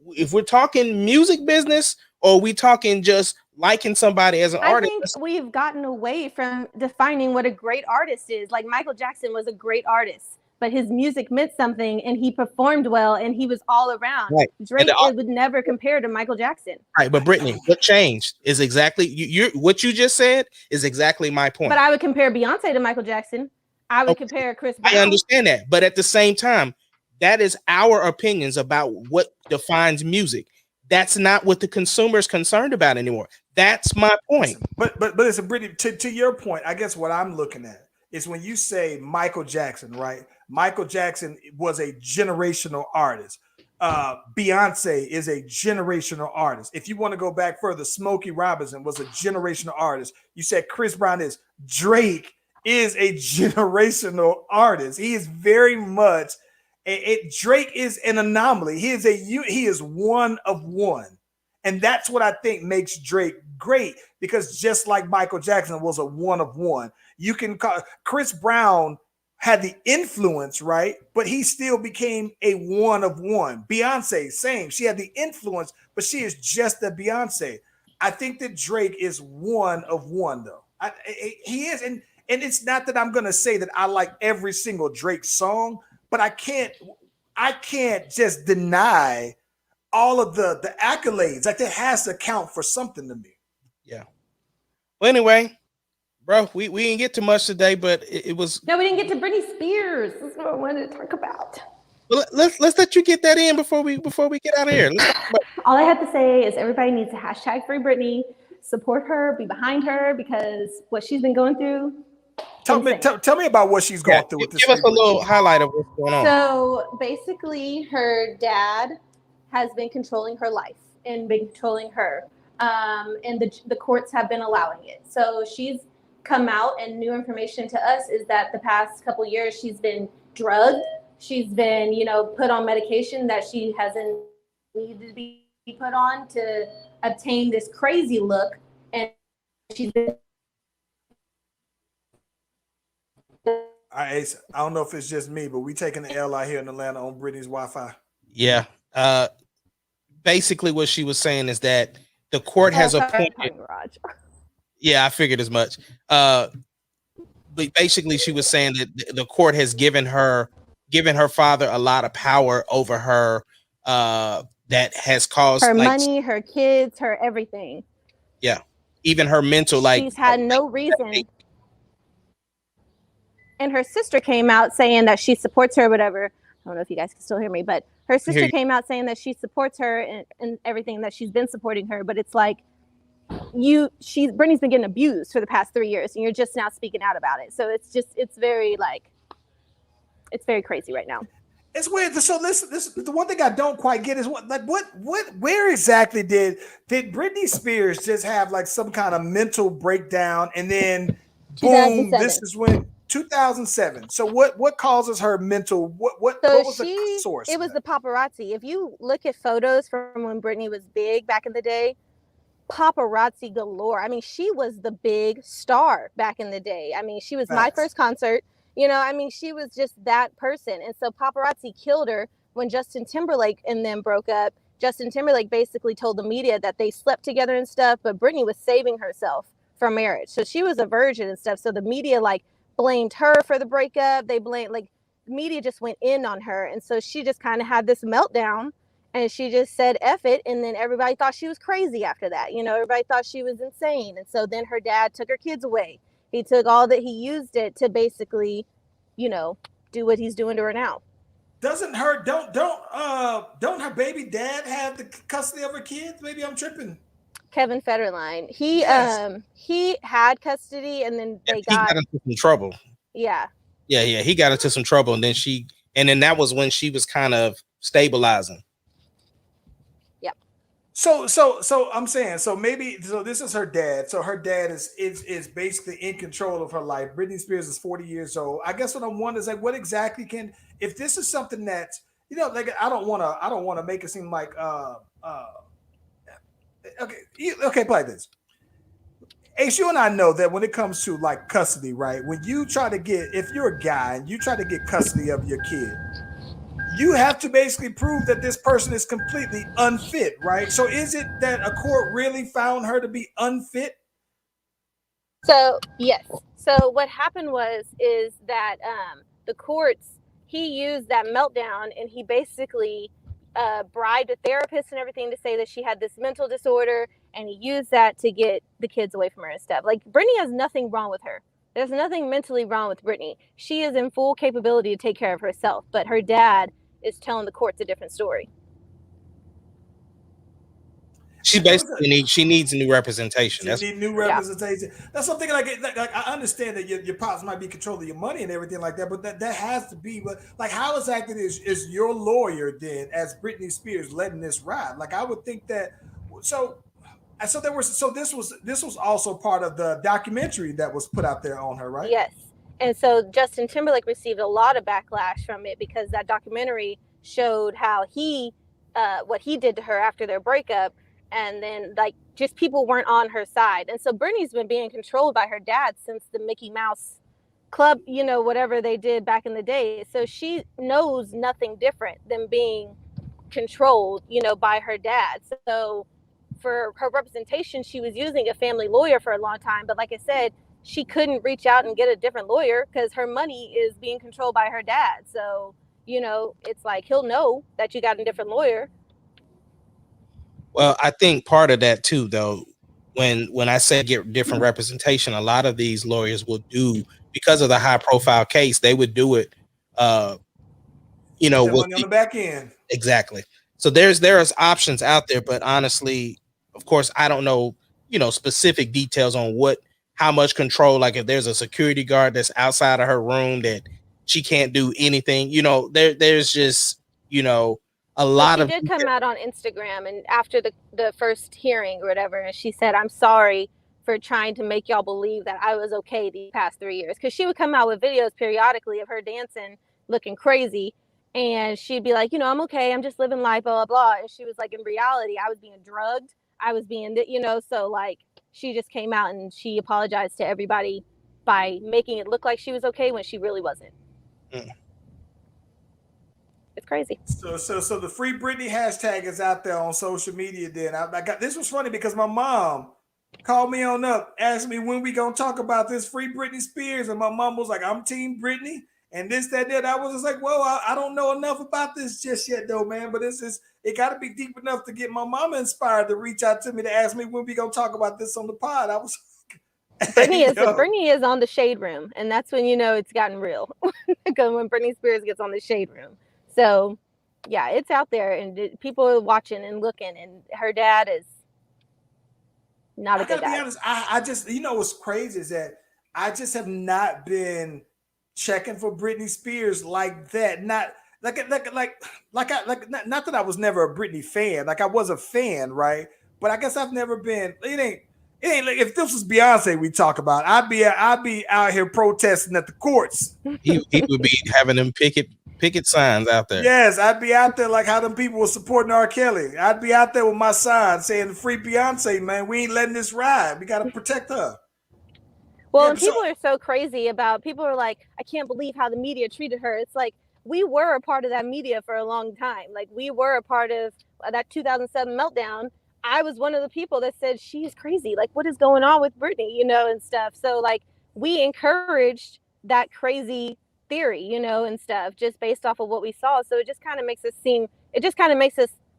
S3: if we're talking music business or we talking just liking somebody as an artist,
S5: I think we've gotten away from defining what a great artist is. Like Michael Jackson was a great artist, but his music meant something and he performed well and he was all around. Right. Drake would never compare to Michael Jackson.
S3: Right, but Brittany, what changed is exactly what you just said is exactly my point.
S5: But I would compare Beyonce to Michael Jackson. I would compare Chris Brown.
S3: I understand that, but at the same time, that is our opinions about what defines music. That's not what the consumer is concerned about anymore. That's my point.
S2: But listen, Brittany, to your point, I guess what I'm looking at is when you say Michael Jackson, right? Michael Jackson was a generational artist. Beyonce is a generational artist. If you want to go back further, Smokey Robinson was a generational artist. You said Chris Brown is. Drake is a generational artist. He is very much Drake is an anomaly. He is one of one. And that's what I think makes Drake great, because just like Michael Jackson was a one of one, you can call Chris Brown had the influence, right? But he still became a one of one. Beyonce, same. She had the influence, but she is just a Beyonce. I think that Drake is one of one, though. He is, and it's not that I'm gonna say that I like every single Drake song, but I can't just deny all of the accolades. Like that has to count for something to me.
S3: Yeah. Well, anyway. Bro, we didn't get too much today, but it was.
S5: No, we didn't get to Britney Spears. That's what I wanted to talk about.
S3: Well, let's let you get that in before we get out of here.
S5: All I have to say is everybody needs to hashtag Free Britney, support her, be behind her, because what she's been going through.
S2: Tell me about what she's going through with this.
S3: Give us a little highlight of what's going on.
S5: So basically, her dad has been controlling her life and been controlling her, and the courts have been allowing it. So she's come out, and new information to us is that the past couple years she's been drugged. She's been, put on medication that she hasn't needed to be put on to obtain this crazy look, and she's been.
S2: I don't know if it's just me, but we taking the L out here in Atlanta on Britney's Wi-Fi.
S3: Yeah. Basically, what she was saying is that the court has appointed. Yeah, I figured as much. But basically, she was saying that the court has given her father a lot of power over her. That has caused
S5: her money, her kids, her everything.
S3: Yeah, even her mental.
S5: She's had no reason. And her sister came out saying that she supports her, or whatever. I don't know if you guys can still hear me, but her sister came out saying that she supports her and everything, that she's been supporting her. But it's like, Britney's been getting abused for the past 3 years, and you're just now speaking out about it. So it's very crazy right now.
S2: It's weird. So this the one thing I don't quite get is where exactly did Britney Spears just have like some kind of mental breakdown, and then boom, this is when 2007. So what causes her mental? What was the source?
S5: It was the paparazzi. If you look at photos from when Britney was big back in the day, paparazzi galore. I mean, she was the big star back in the day. I mean, she was my first concert. She was just that person. And so paparazzi killed her when Justin Timberlake and them broke up. Justin Timberlake basically told the media that they slept together and stuff, but Britney was saving herself from marriage. So she was a virgin and stuff. So the media blamed her for the breakup. They blamed, the media just went in on her. And so she just kind of had this meltdown, and she just said, F it. And then everybody thought she was crazy after that. Everybody thought she was insane. And so then her dad took her kids away. He took all that, he used it to basically, do what he's doing to her now.
S2: Doesn't her, don't her baby dad have the custody of her kids? Maybe I'm tripping.
S5: Kevin Federline. He had custody, and then he got
S3: into some trouble.
S5: Yeah.
S3: Yeah. He got into some trouble, and then that was when she was kind of stabilizing.
S5: Yep.
S2: So I'm saying, this is her dad. So her dad is basically in control of her life. Britney Spears is 40 years old. I guess what I'm wondering is what exactly if this is something that, I don't want to make it seem like Okay, play this. Ace, you and I know that when it comes to custody, right? When you if you're a guy and you try to get custody of your kid, you have to basically prove that this person is completely unfit, right? So is it that a court really found her to be unfit?
S5: So yes. So what happened is that the courts, he used that meltdown, and he basically bribed a therapist and everything to say that she had this mental disorder, and he used that to get the kids away from her and stuff. Britney has nothing wrong with her. There's nothing mentally wrong with Britney. She is in full capability to take care of herself, but her dad is telling the courts a different story.
S3: She basically needs new representation.
S2: She needs new representation. Yeah. That's something I understand that your pops might be controlling your money and everything like that, but that has to be. But how exactly is your lawyer then, as Britney Spears, letting this ride? I would think that. So this was also part of the documentary that was put out there on her, right?
S5: Yes. And so Justin Timberlake received a lot of backlash from it, because that documentary showed how what he did to her after their breakup. And then just people weren't on her side. And so Britney's been being controlled by her dad since the Mickey Mouse Club, whatever they did back in the day. So she knows nothing different than being controlled, by her dad. So for her representation, she was using a family lawyer for a long time. But like I said, she couldn't reach out and get a different lawyer because her money is being controlled by her dad. So, it's he'll know that you got a different lawyer.
S3: Well, I think part of that too, though, when I say get different representation, a lot of these lawyers will do, because of the high profile case, they would do it,
S2: money on the back end.
S3: Exactly. So there's options out there, but honestly, of course, I don't know, specific details on how much control, like if there's a security guard that's outside of her room that she can't do anything, you know, there's just, you know, a lot of.
S5: She did come out on Instagram and after the first hearing or whatever, and she said, "I'm sorry for trying to make y'all believe that I was okay these past 3 years." Because she would come out with videos periodically of her dancing, looking crazy, and she'd be like, "You know, I'm okay. I'm just living life, blah, blah, blah." And she was like, in reality, I was being drugged. I was being, you know, so like she just came out and she apologized to everybody by making it look like she was okay when she really wasn't. It's crazy.
S2: So the Free Britney hashtag is out there on social media. Then I got this was funny because my mom called me on up, asked me when we gonna talk about this Free Britney Spears, and my mom was like, "I'm Team Britney," and this, that, that. I was just like, "Well, I don't know enough about this just yet, though, man. But it got to be deep enough to get my mama inspired to reach out to me to ask me when we gonna talk about this on the pod." I was.
S5: Britney is on the Shade Room, and that's when you know it's gotten real. Because when Britney Spears gets on the Shade Room. So, yeah, it's out there, and people are watching and looking, and her dad is not a good guy.
S2: I gotta be honest, I just, you know what's crazy is that I just have not been checking for Britney Spears like that. Not not that I was never a Britney fan. Like I was a fan, right? But I guess I've never been. It ain't like if this was Beyonce we talk about, I'd be out here protesting at the courts.
S3: He would be having them picket signs out there.
S2: Yes, I'd be out there like how them people were supporting R. Kelly. I'd be out there with my sign saying, "Free Beyonce, man. We ain't letting this ride. We got to protect her."
S5: Well, yeah, and people are so crazy about, people are like, "I can't believe how the media treated her." It's like, we were a part of that media for a long time. Like, we were a part of that 2007 meltdown. I was one of the people that said, "She's crazy. Like, what is going on with Britney?" You know, and stuff. So, like, we encouraged that crazy theory, you know, and stuff, just based off of what we saw. So it just kind of makes us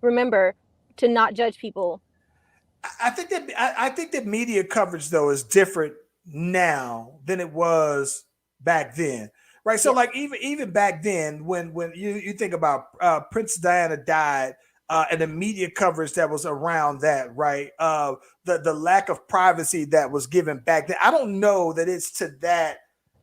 S5: remember to not judge people.
S2: I think that media coverage though is different now than it was back then, right? So like even back then when you think about Princess Diana died, and the media coverage that was around that, right? The lack of privacy that was given back then. I don't know that it's to that.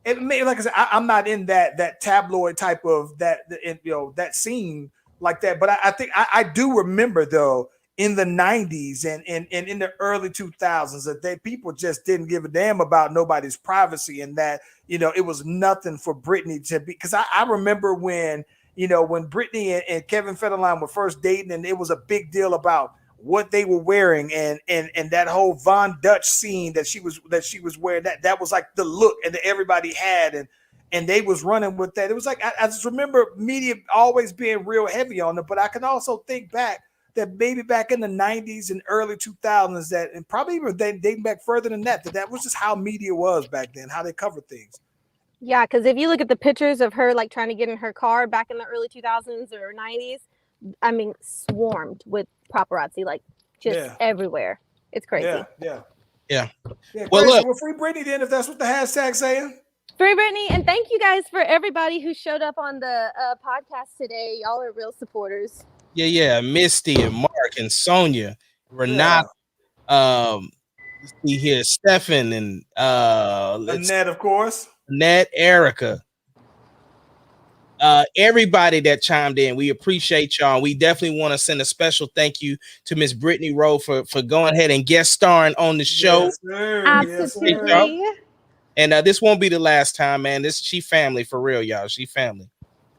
S2: It may, like I said, I'm not in that tabloid type of that scene like that. But I think I do remember though in the 90s and in the early 2000s that people just didn't give a damn about nobody's privacy, and that, you know, it was nothing for Britney to be. Because I remember when Britney and Kevin Federline were first dating, and it was a big deal about what they were wearing, and that whole Von Dutch scene that she was wearing, that was like the look and that everybody had, and they was running with that. It was like I just remember media always being real heavy on it. But I can also think back that maybe back in the 90s and early 2000s, that, and probably even dating back further than that was just how media was back then, how they covered things.
S5: Yeah, because if you look at the pictures of her like trying to get in her car back in the early 2000s or 90s, I mean, swarmed with paparazzi, like just everywhere. It's crazy.
S2: Yeah.
S3: Well, look,
S2: we're Free Britney then, if that's what the hashtag's saying.
S5: Free Britney, and thank you guys for everybody who showed up on the podcast today. Y'all are real supporters.
S3: Yeah, Misty and Mark and Sonia, Renata, let's see here, Stefan and
S2: Annette, of course.
S3: Annette, Erica. Everybody that chimed in, we appreciate y'all. We definitely want to send a special thank you to Miss Brittany Rowe for going ahead and guest starring on the show.
S2: Yes, sir.
S5: Absolutely.
S2: Yes, sir.
S3: And this won't be the last time, man. She family for real, y'all. She family.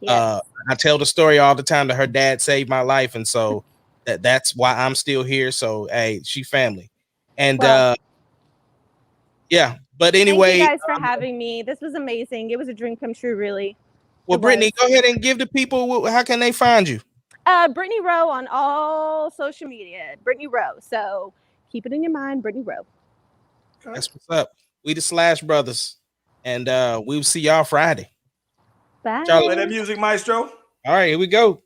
S3: Yes. I tell the story all the time that her dad saved my life, and so that's why I'm still here. So hey, she family. And yeah, but anyway,
S5: thank you guys for having me. This was amazing. It was a dream come true, really.
S3: Well, Brittany, go ahead and give the people, how can they find you?
S5: Brittany Rowe on all social media. Brittany Rowe. So keep it in your mind, Brittany Rowe.
S2: Okay.
S3: That's what's up. We the Slash Brothers, and we'll see y'all Friday.
S5: Bye.
S2: Play that music, Maestro.
S3: All right, here we go.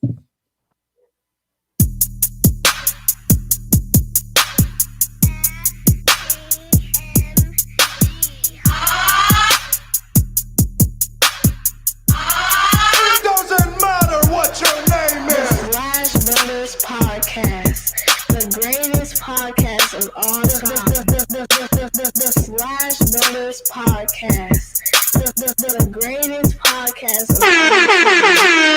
S4: Podcast, the greatest podcast of all time. The Slash Brothers podcast.